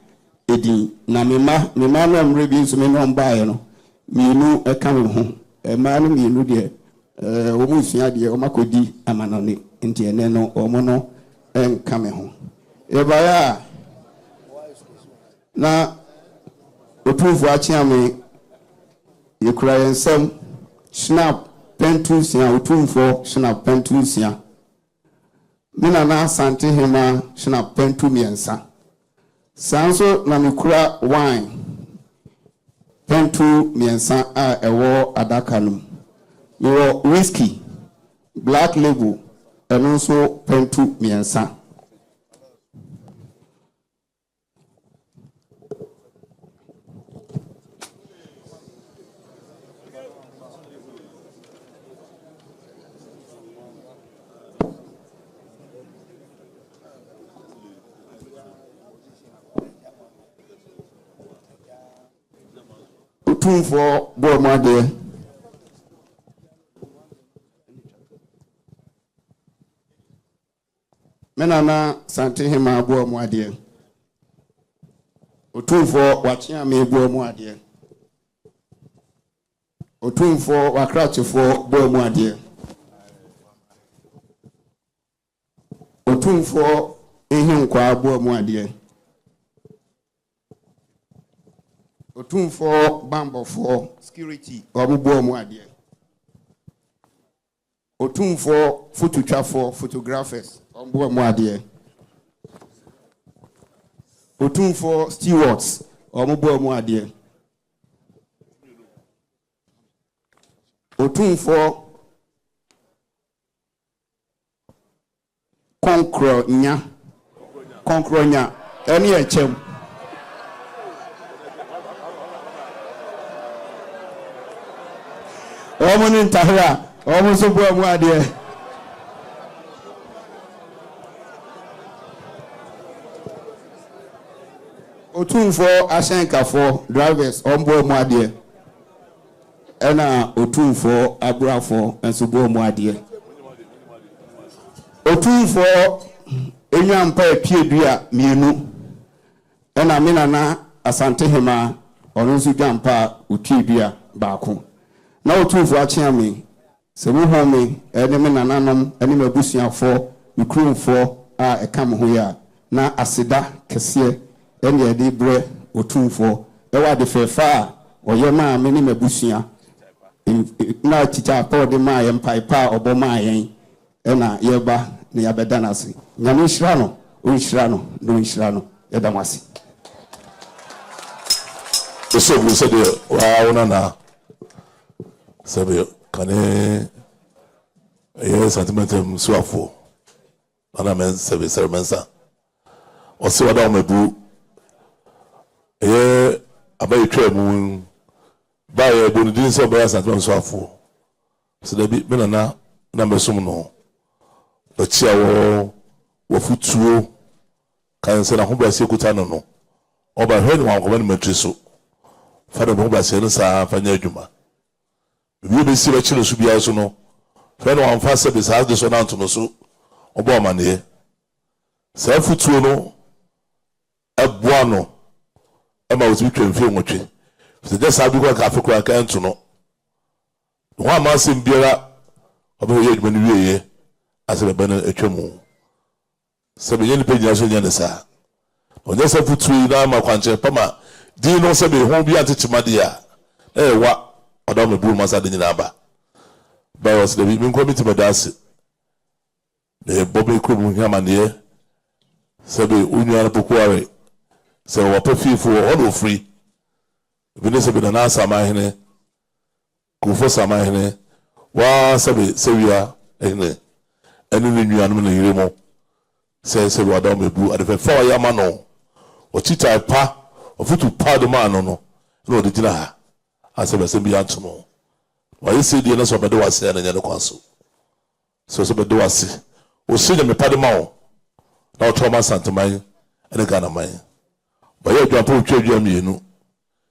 edi na me ma no mrebi nso me no mbae no mienu eka me ho ma no mienu de omusua de omakodi amanone nti ene no omo no enka me ho ebaya na Otumfuo achiame yekura yensem snap pentu sia Otumfuo snap pentu sia mina na Asantehene snap pentu miensa sanso na mikura wine pentu miensa a ewo adaka no yo whiskey black label and also pentu miensa Otumfuo Bomade Menana Asantehene Bomade Otumfuo Wachiame Bomade Otumfuo Wakrachefo Bomade Otumfuo Ehinkwa Bomade Otumfuo Bambofo security obubo mu ade Otumfuo photographer photographers obubo mu ade Otumfuo stewards obubo mu ade Otumfuo konkronya eni echem Omuni ntahira omusubu amwade Otumfuo ashenkafo drivers ombo amwade ena Otumfuo abrafo ensubu amwade Otumfuo enwampa epiedua mienu ena mina na Asantehene onunsu jampa utiedua baako na Otumfuo achiame se wo home ene me nananom ene mabusuafo mikrumfo a ekam ho ya na aseda kese ene ede bre Otumfuo e wa de fefa oyema me ni mabusua na chicha pa de ma ye mpaipa oboma yen ena yeba ne yabeda nase nyame hira no onhira no no hira no yedamase so we said wa ona na sabe kane sentimental suafo ana men sabe sermensa o se wada o mebu abayi twa mu ba ye bonudin so ba sentimental suafo so da bi menana na mesum no o chia wo futuo kan se na ho ba se kuta no no o ba hwe ni wan ko ba ni matriso fa da ho ba se no sa fa nya adwuma bi be si ba chiro su bia so no fa no wan fa se be sa de so na nto so obo amane sa futuo no aboa no e ma wotu twemfie nwotwe se de sa bi kwa ka fe kwa ka nto no ho ama se mbiara obo ye adwuma ni wieye asebe bana etwemu se be yeni pejina so nya ne sa onye sa futuo na ma kwanche pama di no se be ho bi atechimade ya wa Adam ebu masa de nyina ba was the big committee badase the bobe krum nyamane sebe unyara pokuare se wo pefifo all free bi sebe na Asantemman kufo Asantemman wa sebe sewia ene ni nuanu na yiremo se Adam ebu adefa fa ya ma no o tita pa o futu pa do ma no no de gina ha asebe se bi antomo wa yesi die na so be do wase na nya de kwaso so be do wase o si de me pade ma o na o to ma Asanteman ene Ghana man ba ye dwa po twedwa mienu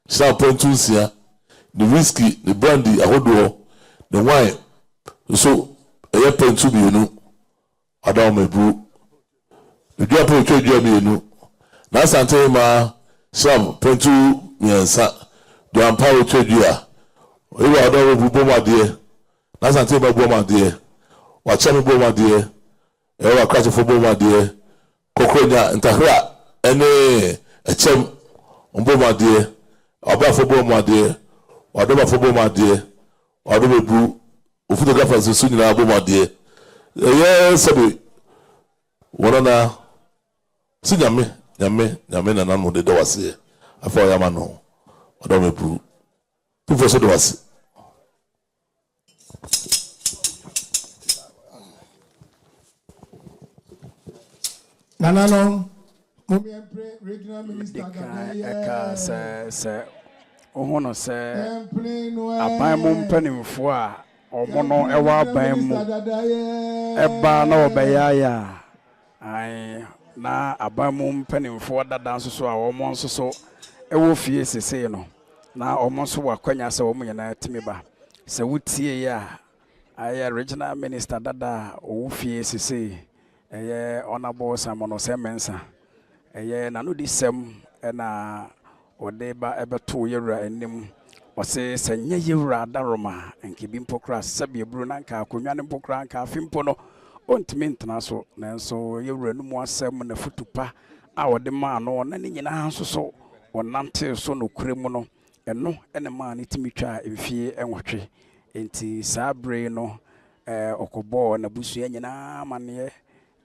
sa pontu sia the whiskey the brandy ahodo the wine so ye pontu mienu Adam ebu dwa po twedwa mienu na Asanteman sam pontu miensa do ampa o twedua o yi wa do bu bomade na Asanteman bomade wa chame bomade e wa krache fo bomade kokronya ntahra ene echem Ombomade, Abafo Bomade, Adabafo Bomade, Adabu, Ufutographers soon in Abomade. Yes, one na Sinyame, Yame, Yamen and Amo de Dawasi. I thought Yamano, Adabu. Two for Sodawasi. Nanano, regional minister. Sir, Ohono, sir, Abamum Pennyfua, or Mono Ewa Bamu, Eba no Bayaya. I na Abamum Pennyfua that dances so our monster so Ewo Fies say no. Now almost wa Quenya so Muna Timiba. So would see ya. I regional minister Dada O Fies say. Honorable Simon Osemensa. Nanu disem na odeba ebe 2 year enim ose senye yewra daroma enkibi mpokra sabe bru na nka akonwa ne mpokra nka afimpo no ontimi ntena so nanso yewra no mu asem na futupa a ode ma no na ne nyina nso so onante so no kuremu no eno ene ma ne timitwa emfie enwotwe enti sabre no okobo na busua nyina mane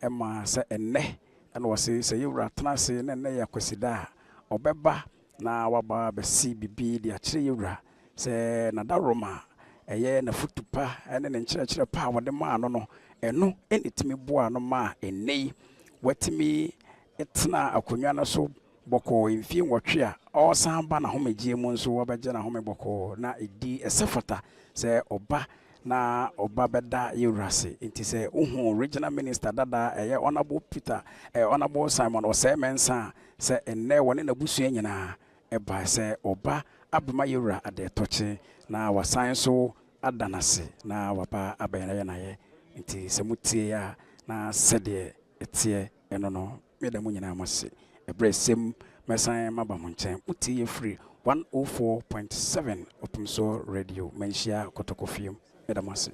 Emma say enne and was say you ratna say and nay Akwasidae obeba na waba be see bibi de achire yura say na daroma eye na futupa ene ne nkyerɛkyerɛ pa wode ma no eno enitimi boa no ma enne watimi etna akonwa no so boko mfie nwɔtwe a ɔsan ba na homegie mu nso wabɛgye na home boko na edi esefata say oba na oba beda yurase inti se regional minister dada honorable Peter honorable Simon Osei Mensa se enne woni na busua nyina eba se oba abema yura ade toche na wasan so adanase na wapa abena na ye inti se mutie ya na sede etie eno no meda mu nyina amase ebresem mesan maba mo nchen mutie free 104.7 Otumfuo radio menshia kotokofiem Edamasi.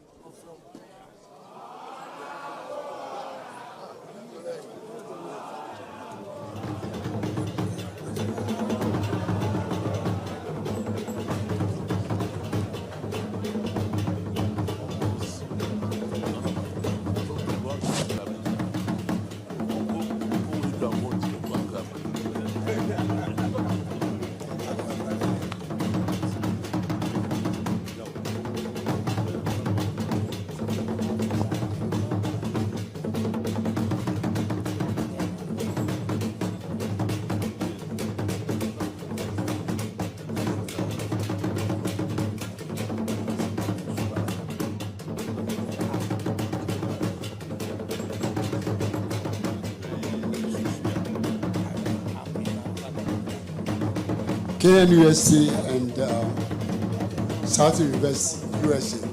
KNUSC and South University USA.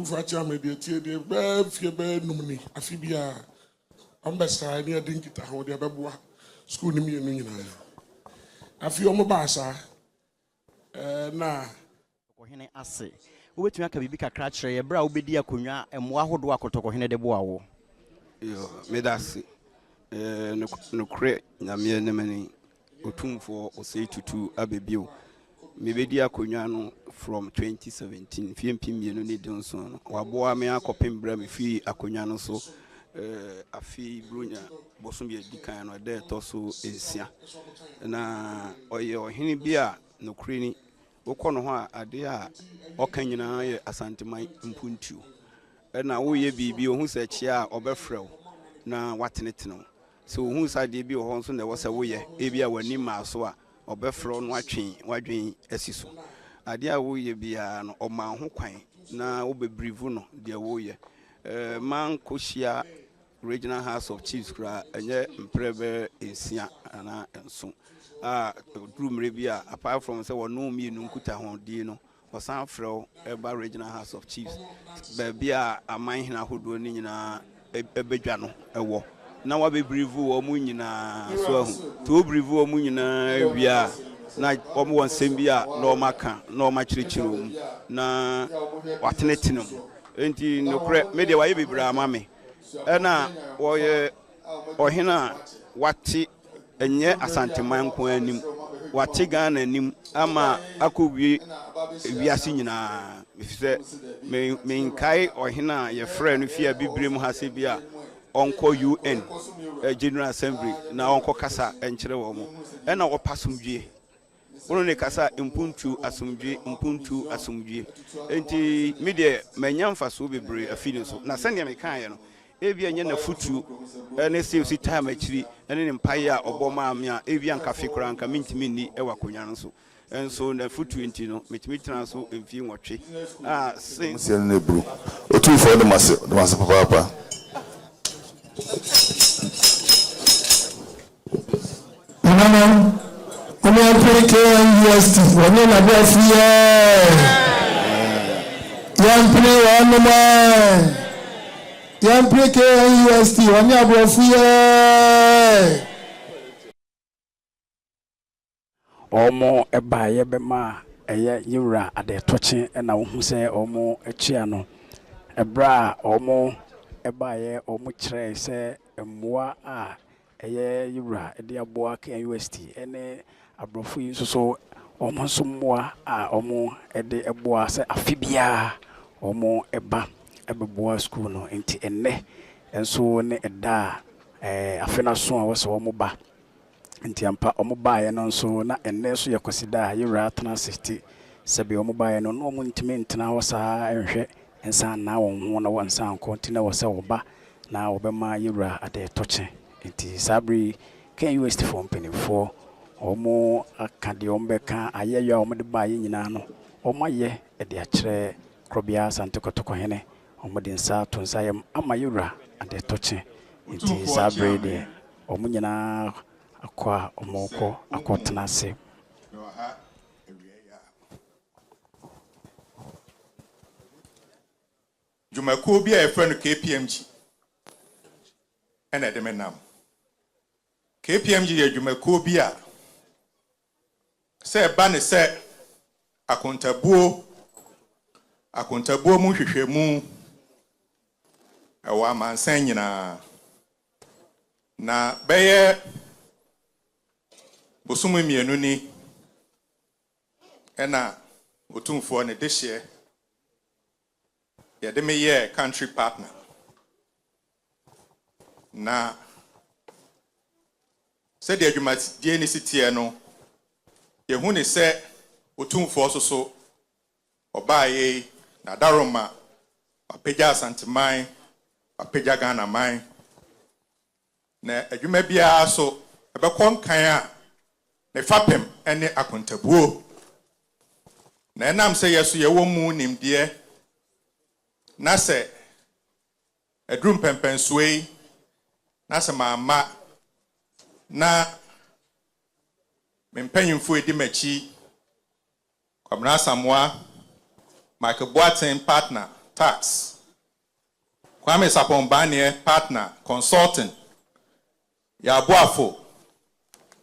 Facha mediate de be fie be numni afibia ambasa ni adin kita ho de beboa school ni mienu nyina afi omo baasa na kohene ase wobetumi aka bibi kakra kire ye bra obedi akonwa emwa hodo akotokohene de boa wo yo medase no kre nyame ne mani Otumfuo Osei Tutu abebio mebedi akonwa no from 2017 fiempim mienu ne donso no waboa me akopem bra me fi akonwa no so afi brunya bosom ye dikan no de to so ensia na oye ohene bia no kre ni wokono ho a ade a okanyina ye Asanteman mpuntu na wo ye bibi ohun se chia obefrew na wateneteno so ohun sa de bi ohon so na wo se wo ye ebia wani ma so a obefrew no atwen wadwen asiso ade a wo ye bia no oma ho kwan na wo bebrivu no de wo ye man koshia regional house of chiefs kra enye mprebe ensia na enso room review apart from say no me no kuta ho di no wasan frɛ eba regional house of chiefs baabi a aman hina hodo ni nyina ebedwa no ɛwɔ na wa be brief wo mu nyina so ahu to brief wo mu nyina wia na omo won sem bia na o maka na o ma kyerɛkyerɛ mu na watenetene mu enti nokre media wa ye bibra ama me ɛna wo ye ohina wate enye Asanteman ko anim wate Ghana anim ama akɔwie wiase nyinaa mefisɛ menkae ohina ye frɛ no fia bibrem ha se bia onko UN General Assembly na onko kasa enkyere wo mo ɛna wɔpasomdwie wono ne kasa impuntu asomdwie enti media manya mfaso bebre afini so na sɛnea mekae no ebi enye na futu ene se osi time akiri ene ne mpaye a oboma me a ebi anka fikura anka mintimi ni ewa konya no so enso na futu enti no metimi tran so emfi nwotwe se na bru Otumfuo de mase papa Mama omo Africa University woni na bo fiye yampre wa mama Yampeke UST wani abrofuye omo eba ye bema eye yura ade toche na wo hu se omo echia no ebra omo eba ye omo kire se emmoa a eye yura ede aboa ka UST ene abrofu yi so omo so mmoa a omo ede eboa se afibia omo eba ebeboa school no enti enne enso ne eda afena so a wose wo ba enti ampa omo baaye no nso na enne so Akwasidae yura tana 60 sebe omo baaye no no omo ntime ntena wasa enhwe ensa na won ho na wonsa anko enti na wose wo ba na obema yura ade toche enti sabri kan UST for mpenifo omo akade ombeka ayeyo omo de baaye nyina no omo ye ede akire krobia Asantehene omodin sa to nsayem ama yura ade toche nti sabre de omunyina akwa omoko akotena se Jumako bi a friend KPMG ena de menam KPMG ye jumako bi a se ba ne se akontabuo mu hwehwemu ewa mansan nyina na beye bosumu mienu ni ena Otumfuo ne dehye ya de me ye country partner na se de adwuma die ni sitie no ye hu ne se Otumfuo so obaye na daroma apagya Asanteman apagya Ghana man na adwuma bia so ebekon kan a ne fapem ene akontabuo na enam se yeso ye wo mu nimde na se edrum pempensuei na se mama na mempanyimfo edi machi kwamna samwa Michael Boatin partner tax Kwame Sapombanie partner consulting ya boafo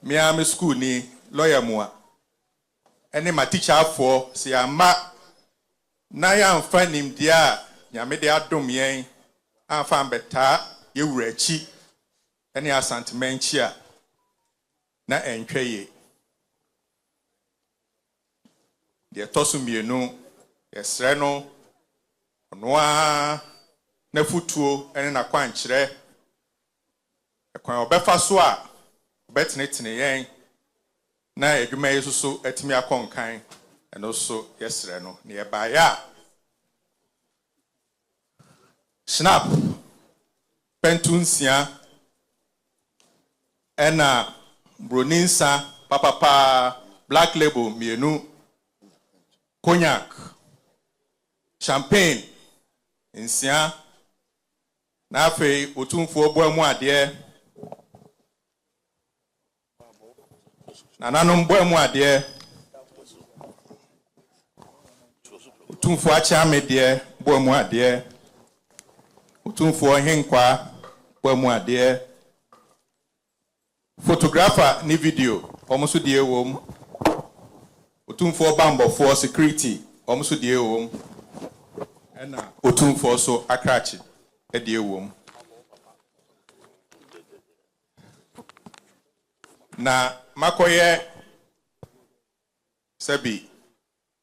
miami school ni lawyer mua ene ma teacher for si ama na ya mfa nimdia nyame de adom yen amfa mbeta yewura achi ene Asanteman chi a na entweye de tosu mienu yesre no noa na futuo ene na kwankyere ekwan obefa so a obetenetene yen na adwuma yesuso atimi akonkan eno so yesre no ne yebaya snap pentunsia ena broninsa papa black label mienu cognac champagne insia na afi Otumfuo bo mu ade Nananom boemu ade. Otumfuo Achame de boemu ade. Otumfuo Henkwa boemu ade. Photographer ni video omuso die wom. Otumfuo Bambofo security omuso die wom. Ena Otumfuo so akrachi die wom. Na makoye sabi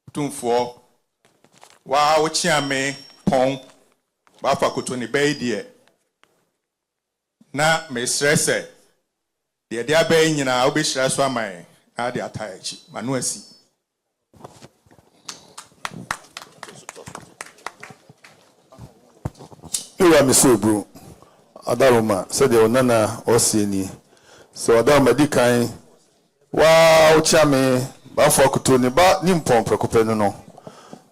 Otumfuo wa ochiame pon ba fa kotoni baidie na me stresse de de abai nyina obehira so aman na de atayachi manu asi Ewa misobru adaroma said the onana osieni so adaroma dikan wa ochiame ba fa kotoni ba nimpon prekopenu no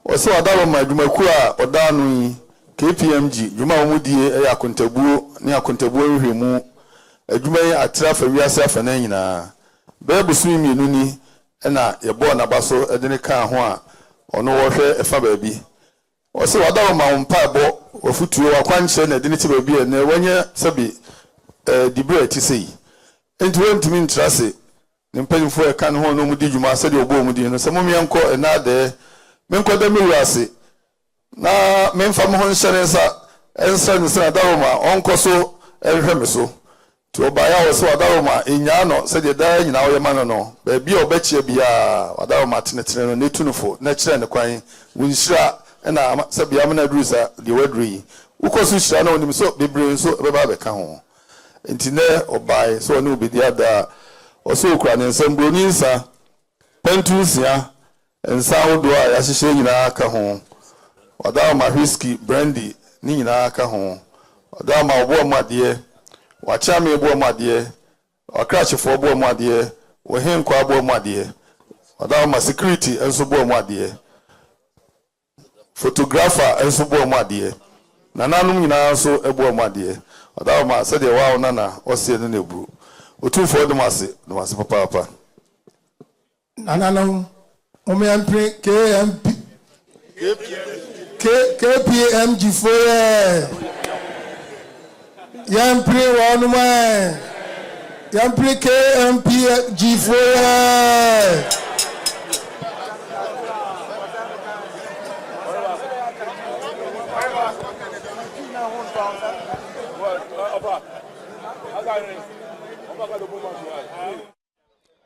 oso adaroma adwumaku a odanu yi KPMG dwuma omudie e akontabuo ni akontabuo nhwemu adwuma yi atra fa wiase afa na nyina bebusu mienu ni na yebo na baso edene kan ho a ono wo hwe efa baabi oso adaroma mpabo ofutuo wakwanche na edene ti baabi na wonye sabi dibre ti sei enti wentimi ntrase ne mpanyimfo e kan ho no mudi dwuma sɛ de obo omudi no sɛ momienko enade menko da miwase na memfa mo ho nhyɛrensa ensa ne sɛ adaroma onko so ehwɛ me so to obaya wo so adaroma enya no sɛ de da nyina wo yema no no ba bia obɛkyia bia adaroma tenetene no ne tunufo na kyerɛ ne kwan wunhyira na sɛ bia me na durusa de waduri ukoso hyira na onim so bebre so bɛba bɛka ho enti ne obai so ne obedi ada oso okura ne nsɛmbroni nsa pentusia nsa hodo a yɛhyehyɛ nyina aka ho Odama whisky brandy ni nyina aka ho Odama obo made wachame obo made wakrachefo obo made wohenkwa obo made Odama security enso obo made photographer enso obo made nananum nyina so obo made Odama said wa nana osie ne nebru Otumfuo demase papa nananum omeampre KPMG for Yampri one man Yampri KMPG for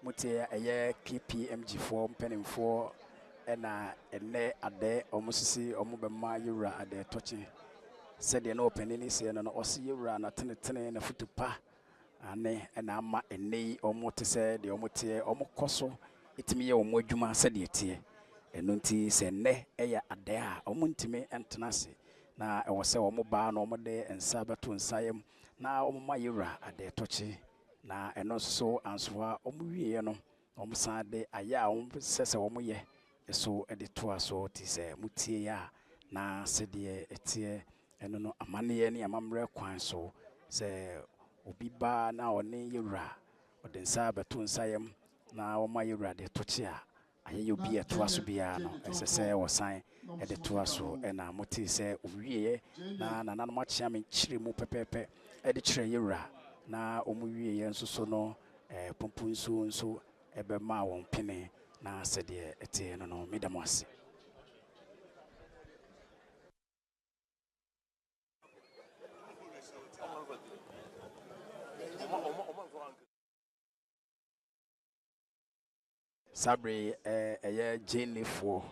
Mutia a KPMG for penning for ena ene ade omusisi omubema yura ade touching said the no penini se no osi yura na tenetene na futupa ane ena ama ene omote se de omote omokoso itimi ye omodwuma said the tie eno nti se ne eya ade a omuntimi entenase na ewo se omoba na omode ensa beto nsayem na omoma yura ade touching na eno so ansoa omuwie no omsade aya omsese omoye so editoa so ti se mutie ya na sedie etie eno no amane ne amamre kwan so se obi ba na one yura odensa beto nsayem na woma yura de tochi a aye obi etoa so bia no esese wosan editoa so ena mutie se owie na nananum achia me chire mu pepepe edi chire yura na omuwie enso so no pompu nso ebe ma won pene na sedie etie no no medamwase sabre eye jenifo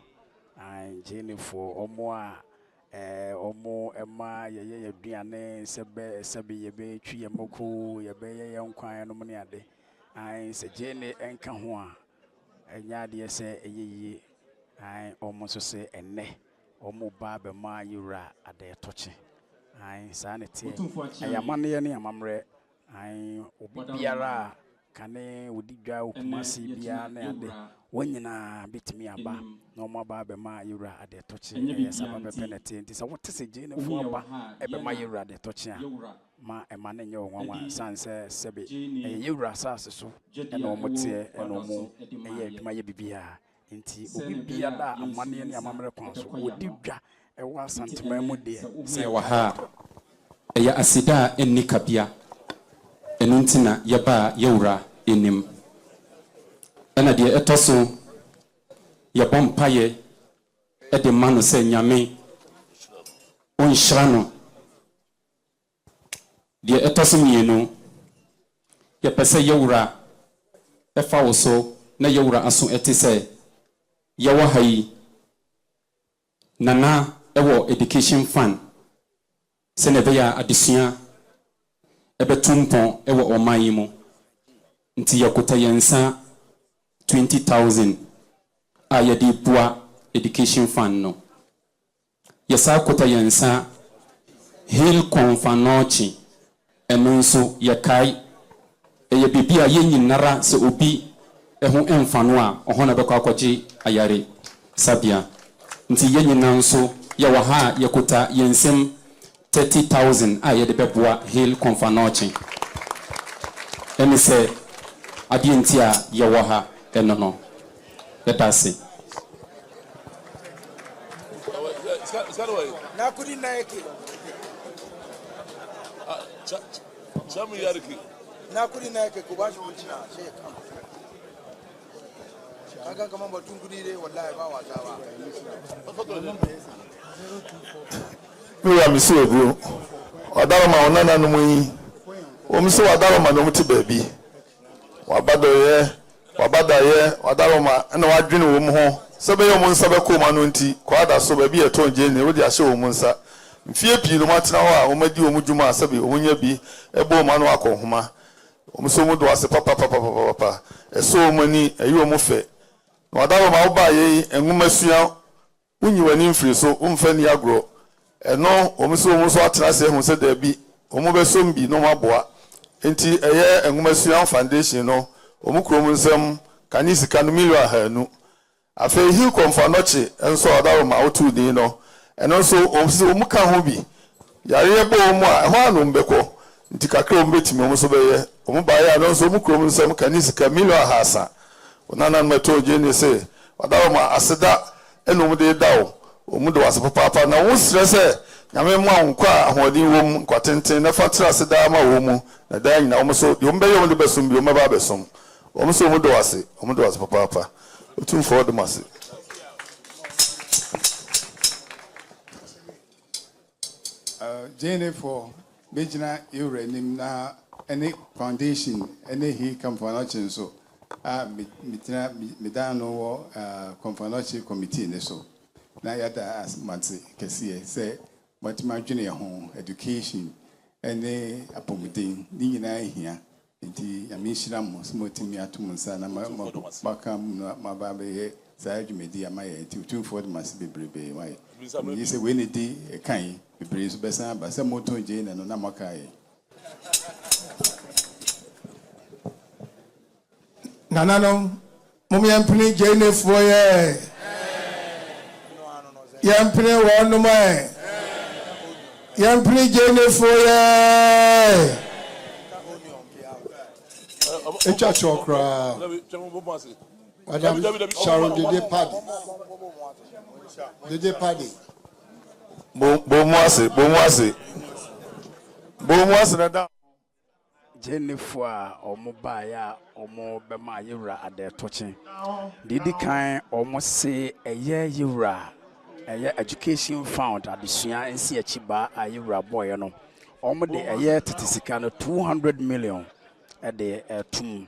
omo a omo ema ye aduane sebe yebe twi yemoko yebe ye nkwan no ne ade se jeni enka ho a enya de se eyiyi omo so se enne omo ba be ma yura ade toche sa ne tie ayamane ye ne amamre obi biara kane wodi dwa okumasi bia na ade wonyina bitimi aba na omo aba be ma yura ade toche sababa penalty nti sa wote se je ne fo aba ebe ma yura ade toche a ma ema na nye onwa sanse sebe yura asase so na omo tie na omo adwuma ye bibia nti obi bia da amane ne amamre kwan so wodi dwa ewa Asanteman mu de se wa ha eya asida enni kabia enuntina yaba yewura enim ena de etoso yebompaye ede manu se nyame onhyira no de etoso mienu yepese yewura efa wo so na yewura aso etise yewo hayi nana ewo education fund se ne beya adesua ebetumpon ewo oman mu nti yakota yensa 20,000 a yedi bua education fund no yesa kota yensa hill konfanochi enunso yakai eye bibia yenyinara se obi eho emfano a ohona bekwa akwaji ayare sabia nti yenyina nso yawa ha yakota yensem 30,000 a yede beboa hill konfanochi emi se adi nti a yawa ha enono letase nakuri naeke Jamu yariki nakuri naeke kubashi kuchina sheka aga kama batungurire wallahi ba watawa Mira misebu wadaroma onana no muyi omse wadaroma no muti baabi wabadaye wadaroma na wadwene wo mu ho sebe yo mu nsa be ko ma no nti kwada so baabi etonje ne wodi ahye wo mu nsa mfie pii no matena ho a omadi wo mu dwuma sebe omunya bi ebo ma no akohoma omse mu do ase papa eso mani ayi wo mu fe wadaroma wo ba ye enwuma sua unyi wani mfiri so umfa ni agro eno omso atena se hu se da bi omo besom bi no maboa enti eye enwumasua foundation no omukrom nsem kanisika no milio ahanu afa hi konfa noche enso odaro ma otu din no eno so omuka ho bi yare ebo omo a ho anu mbeko nti kakra ombetimi omso beye omo baye ano so omukrom nsem kanisika milio ahasa onana meto je ne se odaro ma aseda eno mu de dawo omudo wase papa na wo stress nyame mu ankwa ahodin wo mu kwatenten na fatra seda ma wo mu na dan nyina wo so de ombe yo de besom bi o maba besom wo so omudo wase papa Otumfuo de mase jene for bejina ewrenim na any foundation any he come for nothing so mitina midano wo conference committee ne so na yada as manti kesiye say matima dwene ho education ene apomuden ni nyina hia nti yamishira mo smotimi atumunsa na maka mababe saa dwumedi amaye nti Otumfuo de mase bebrebe waye yese we ne di kan bebrebe so besa ba se moto je ne no na makaye nanano mum yampini jene foye yampini wonu mai yampini jene foye echa chokra Madam Sharon Dede Paddy Bomwase na da Jennifer omobaya omo bema yura ade tochen didi kan omo se eye yura eye education fund adesua ensi achiba ayura boy no omo de eye titisika no 200 million ede tum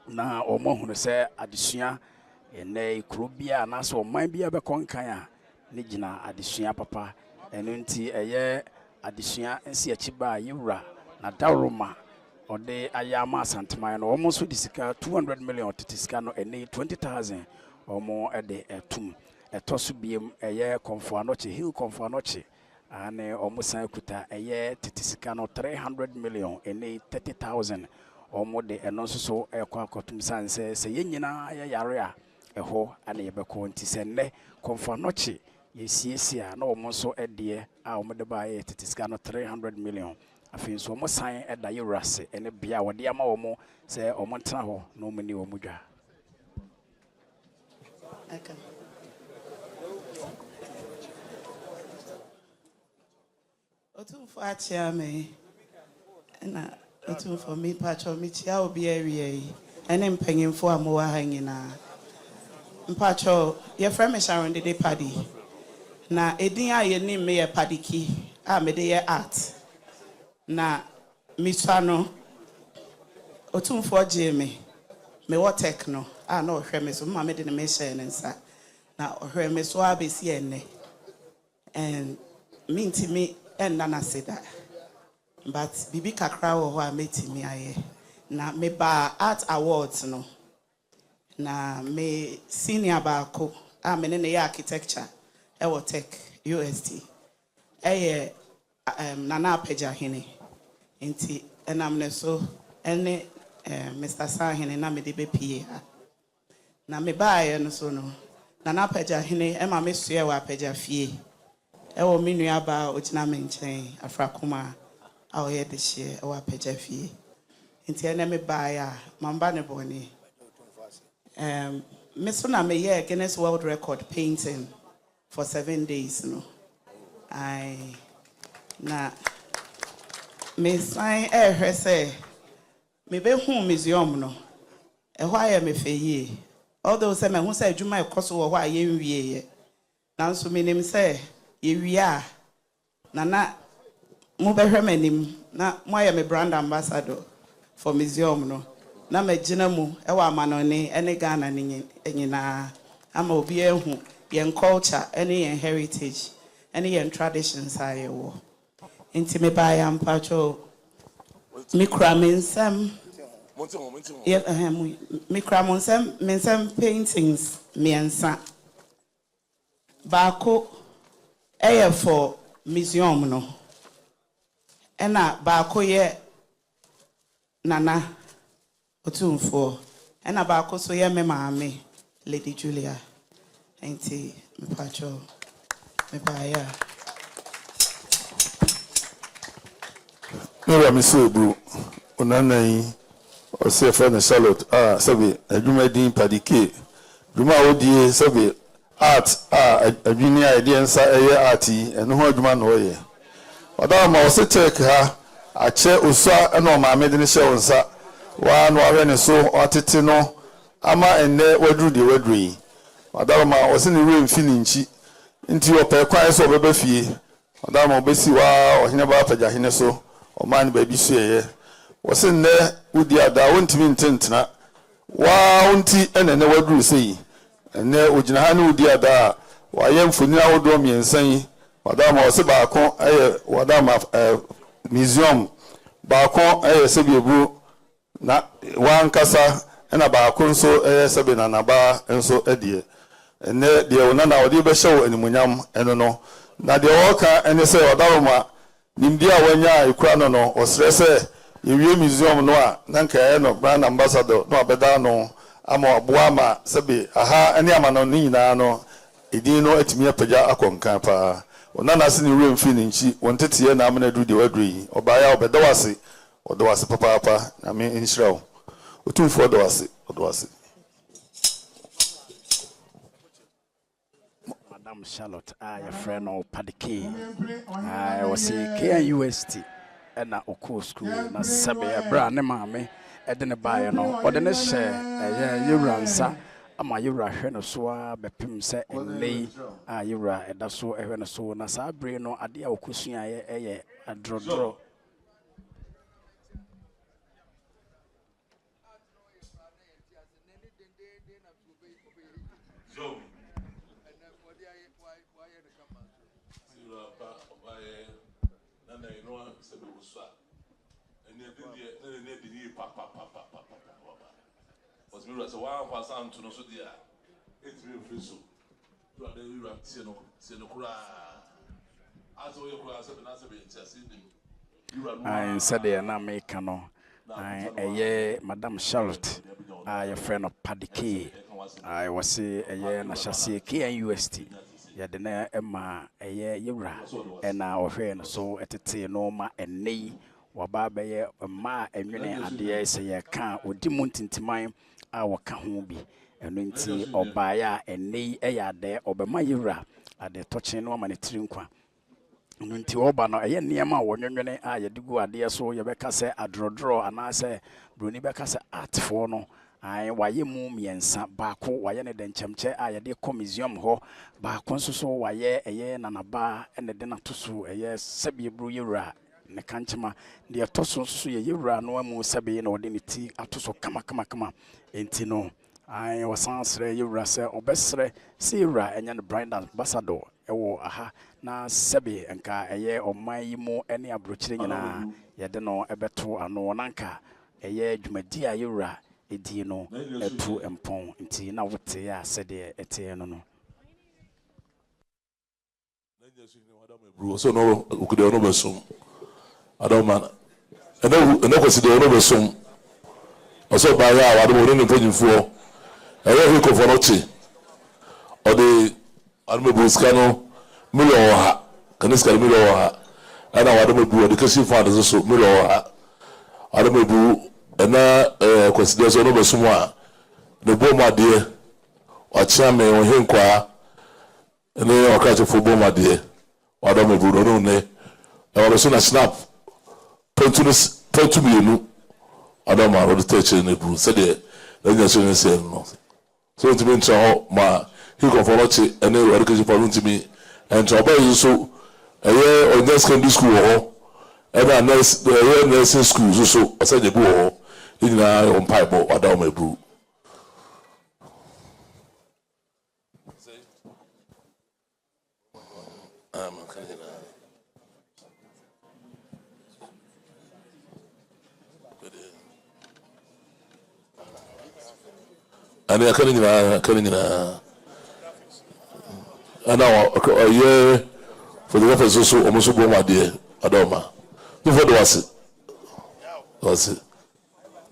na omo hunu se adesua ene ikrobia na so man bia be konkan a ne gina adesua papa eno nti eye adesua ensi achiba ayura na daroma ode ayama Asanteman no almost so disika 200 million titisika no ene 20,000 omo ede etum etoso biem eye konfuanoche hill konfuanoche ane omo san kuta eye titisika no 300 million ene 30,000 ɔmo de ɛno nso so ɛkɔ akɔtum san sɛ yɛn nyinaa yɛ yare a ɛhɔ ana yɛbɛkɔ nti sɛ nnɛ kɔmfa nɔkye yɛsiesie a na ɔmo nso ɛdeɛ a ɔmo de baayɛ tete sika no 300 million afei nso ɔmo san ɛda yɛwura se ɛne bea wɔde ama ɔmo sɛ ɔmo tena hɔ na ɔmo ni ɔmo dwa. Otumfuo achia me na Otumfuo me pacho me chia obi area yi ene mpanyimfo a mo wa ha nyina mpacho ye frɛ me Sharon Dede Paddy na edin a ye nim me ye Padiki a me de ye art na miswa no Otumfuo gye me wo techno a na ohwɛ me so ma me de me share ne nsa na ohwɛ me so abesi enne and minti me and Nana said that. But Bibi Kakra wo a meti me aye. Na me ba art awards no. Na me senior baako a me ne architecture e wo tech UST. Nana Asantehene. Inti enam ne so ene Mr. Asantehene na me de be pie ha. Na me ba aye no so no. Nana Asantehene e ma me sua wa apagya fie. Ewo mi nua ba ogina me nkyɛn afrakoma a ɔyɛ de hye ɛwɔ apagya fie nti ɛna me ba ya mamba ne bɔne me so na me yɛ Guinness World Record painting for 7 days no na me san ɛhwɛ sɛ me be hu museum no ɛhɔ ayɛ me fɛ yie although sɛ me hu sɛ adwuma ɛkɔ so wɔ hɔ a yɛnwie yɛ nanso me nim sɛ Yewia Nana Mubehwe menim na moye me brand ambassador for museum no na magina mu e wa manone ene Ghana ni nyina ama obi ehu yen culture ene yen heritage ene yen traditions ayewo nti me ba ya mpacho me kra mensem me kra mensem paintings miensa baako for museum no ena baako ye Nana Otumfuo ena baako so ye me maame Lady Julia enti me pacho me baya no me so bro onanan o se fa na Charlotte sabe adwuma din Padike dwuma odie sabe art adwini idea nsa eye art eno ho adwuma no ye oda ma o se check ha ache osua na o maame de ne hye onsa wa no ahwe ne so otete no ama enne wadru de wadru yi oda ma o se ne we mfi ne nchi nti o pe kwan so obeba fie oda ma obesi wa ohene ba apagya hene so o man ba bi so ye o se ne udi ada wontimi ntentena wa wonti ene ne wadru sei ene ogina ha ne udi ada wa ye mfoni awodo miensan yi wadama o se ba kon wadama museum ba kon sebiebu na wankasa na ba kon so sebe na ba enso edie ene de wona na odi be hyew animunyam eno no na de woka ene se wadama nimdi a wanya ikura no osre se yewie museum no a na nka no brand ambassador no abeda no ama aboa ma sebe aha ene ama no nyina no edin no atimi apagya akonkan pa ona na se ni we mfi ni nchi wontete na amana du de wadru yi obaya obedawase odawase papa na me inshirawo Otumfuo odawase Madam Charlotte your friend of Padike I was KUST na oko school na sabe bra ne maame ede ne bae no ode ne hye yewransa ama yewra hwe no so a bepem se enlei a yewra eda so hwe no so na sa bre no ade a okosua ye adrodro was me so one for Santo no so dia it's me free so to ade we rap tie no kura aso ye kura so na se be interest in I said na make no ɛyɛ Madam Charlotte your friend of Paddy K. I was say na shasi KNUST yɛde na ɛma ɛyɛ yɛwura ɛna ɔhwɛ no so ɛtete no ma ɛnɛ waba bɛyɛ ma ɛnwene adeɛ sɛ yɛka odi mu ntintiman a wɔka ho bi ɛno nti ɔbaeɛ a ɛnɛ ɛyɛ adɛ ɔbɛma yɛwura ade tɔkye no ama ne tiri nkwa ɛno nti ɔba no ɛyɛ nneɛma a wɔnwene a yɛde gu adeɛ so yɛbɛka sɛ adrodoro anaasɛ broni bɛka sɛ artfoɔ no waye mu miɛnsa baako waye ne denkyemkyɛ a yɛde kɔ museum hɔ baako nso so waye ɛyɛ nanaba ɛne de na to so ɛyɛ sɛbe bru yɛwura ne kankyema de ɛtɔ so nso so yɛwura no amu sɛbe na ɔde ne ti ato so kama enti no wɔsan srɛ yɛwura sɛ ɔbɛsrɛ sɛ yɛwura ɛnyɛ no brand ambassador ɛwɔ aha na sɛbe nka ɛyɛ ɔman yi mu ɛne aburokyire nyinaa yɛde no ɛbɛto ano nanka ɛyɛ dwumadi a yɛwura edi no etu empon nti na wote ya sede ete no no so no ukude no besum adoma ena Akwasidae no besum oso ba ya wade mo ne mpanyimfo ewe he ko foro chi ode arme buska no milo ha kaniska milo ha ana wade mo bu ode kasi fa de so milo ha arme bu ena Akwasidae so no besum a ne bom ade o chiame o henkwa ene o ka che fo bom ade o do me bu no ne e o so na snap pontu mienu adama o de teche ne bu se de enya so ne se no so ntimi ntra ho ma he ko for noche ene o de keji paru ntimi entra ba yi so eye o secondary school ho e na nursing school so o se de bu ho ina on pipe adama bu ani akani nyina ana ye for the reference so omo so bo ma de adoma you for the wase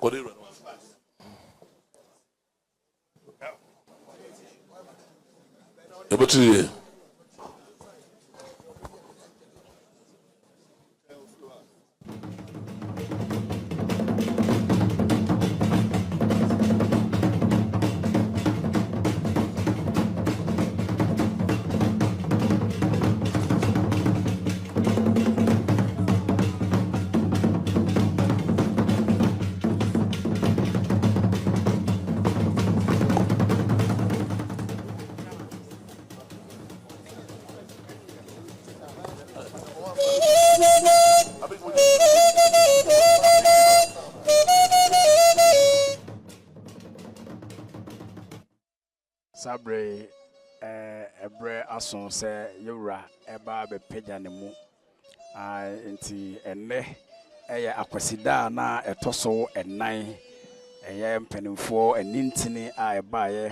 kodi ebotiri sabre ebre aso se yewura eba be pagya ne mu nti enne eye Akwasidae na etoso enan eye mpanimfo anintini a ebaaye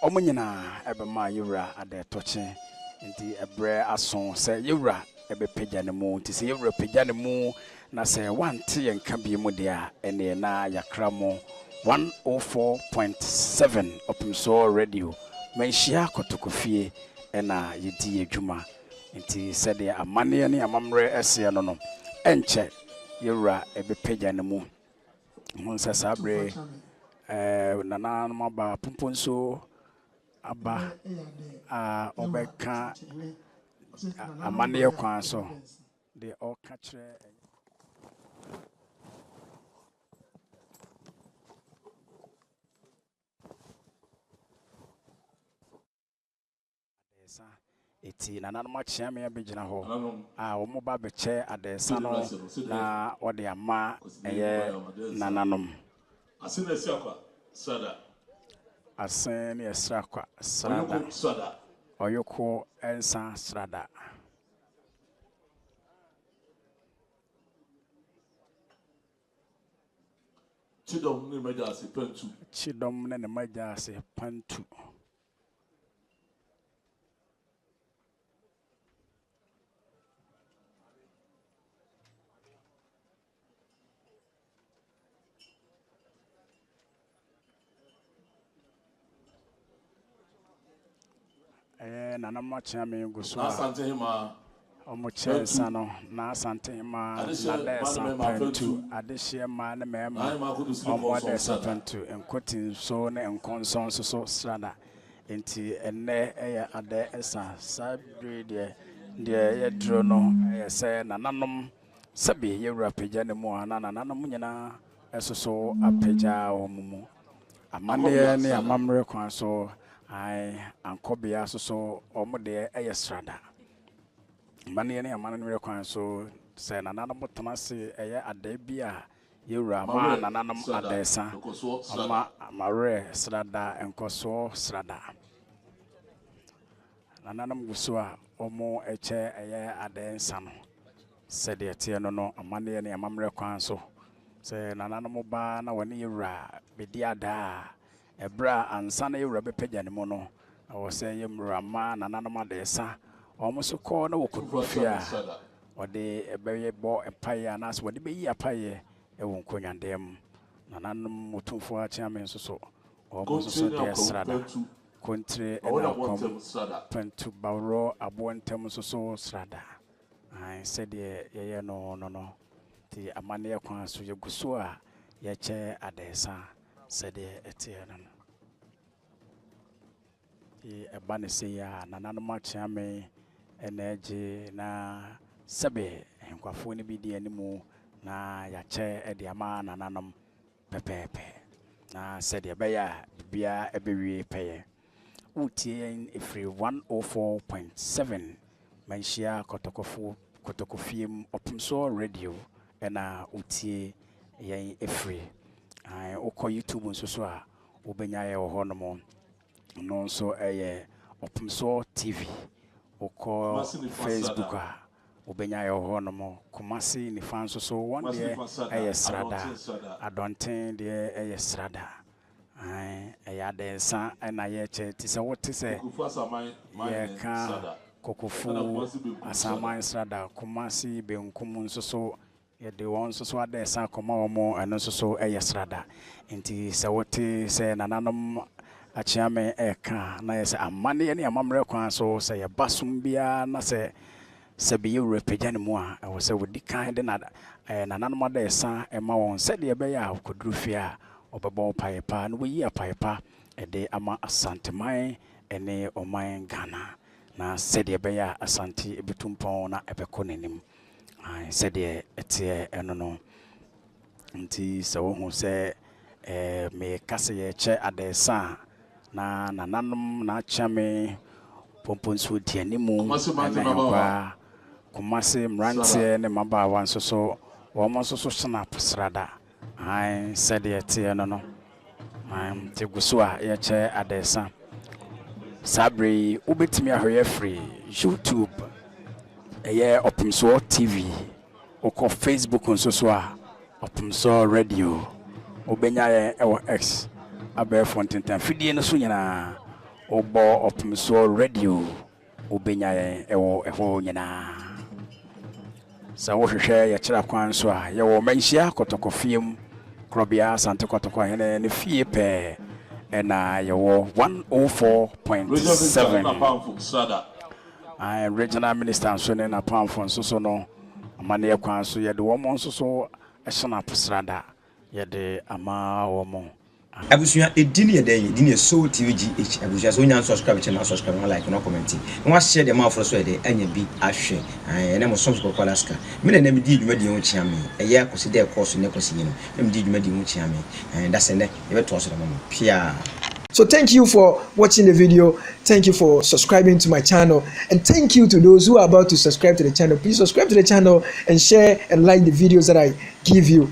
omonyina ebema yewura ade toche nti ebre aso se yewura ebe pagya ne mu nti se yewura pagya ne mu na se wante yenka bi mu de a ene na yakra mo 104.7 Otumfuo radio menshia kotokofie ena yedi adwuma nti sede amane ne amamre ese no no enche yewura ebepagya ne mu hunsa sabre nana no maba pomponso aba a obeka amane kwan so de oka kire eti nana ma chiame abegina ho omo ba beche adesa no na ode ama eye nananom asine siakwa sada asene esrakwa sada oyoko ensa srada chidom ne maja se pantu nana machame guswa Asantehene omoche sano na Asantehene na desa pentu adehye ma ne mema omode pentu enkotin so ne enkonson so strada enti enne ade esa sabre de yedro no se nananom sabi yewura pagya ne mu ana nananom nyina esoso apagya omumu amane ne amamre kwan so ai ankobia so omode strada mane ne amamre kwan so se nananom botamase ade bia yewura ma nananom adesa ama amare strada enkoso strada nananom gusua omo eche ade nsano sede tie no amane ne amamre kwan so se nananom ba na woni yewura bedi ada ebra ansa na yewura bepagya ne mu no wo se yemura ma nananom adesa omo so ko na wokudufia ode ebeye bo epaye anas wode beyi apaye ewo nkonyandem nananom Otumfuo achiame so omo so de srada kontre enakom pentu bawro abontem so srada ai said ye no ti amane kwan so yeguso a ye che adesa said etie no ti ebane se ya nananom achiame energy na sebe enkwafo ni bi di animu na ya che ede ama nananom pepepe na said ye beya bibia ebewie peye utie efri 104.7 manshia kotokofiem Otumfuo radio ena utie yen efri ai ukọ YouTube nso so a obenya ye ho no no so Otumfuo TV ukọ Facebook a obenya ye ho no Kumasi ni fan so one day srada adonten de srada ya densa na ye che ti se wote se ye ka kokofu Asanteman srada Kumasi benkum nsoso ye de won nsoso adensa koma omo eno nsoso srada enti se wote se nananom achiame ka na ye se amane ye ne amamre kwan so se ye basum bia na se be you repagya ne mu a wo se wodi kan de na nananom adensa ma won se de be ya kodrufia obebo paipa no yi apaipa ede ama Asanteman ene oman Ghana na sede be ya Asante ebetumpon na ebeko nenim ai sede etie eno no nti se wo hu se me kase ye che adesa na nananom na chame pomponso dianimu na Kumasi mrantie ne mabawa nsoso wo mo nsoso snap srada ai said ye no te gusua ye che adesa sabri ubetimi ahoye free YouTube Otumfuo TV oko Facebook nsoso a Otumfuo radio obenya ye X abe fontentan fidie no so nyina obo Otumfuo radio obenya ye eho nyina sa wo hwehwe ye kira kwan so a ye wo manhia kotokofiem krobia Asante Kotokofie ne fie pe na ye wo 104.7 regional minister so ne na pamfo so no amane kwan so ye de wo mo so ehna pusrada ye de ama wo mo Abusua edini ye den edini so TVGH abusua so nyan subscribe channel subscribe no like no comment no share dem afro so de anya bi ahwe ene mo subscribe ko alaska me na me di dwumadi ho chia me Akwasidae course ne kwasi no me di dwumadi ho chia me that's ene e be to so dem pia. So thank you for watching the video. Thank you for subscribing to my channel. And thank you to those who are about to subscribe to the channel. Please subscribe to the channel and share and like the videos that I give you.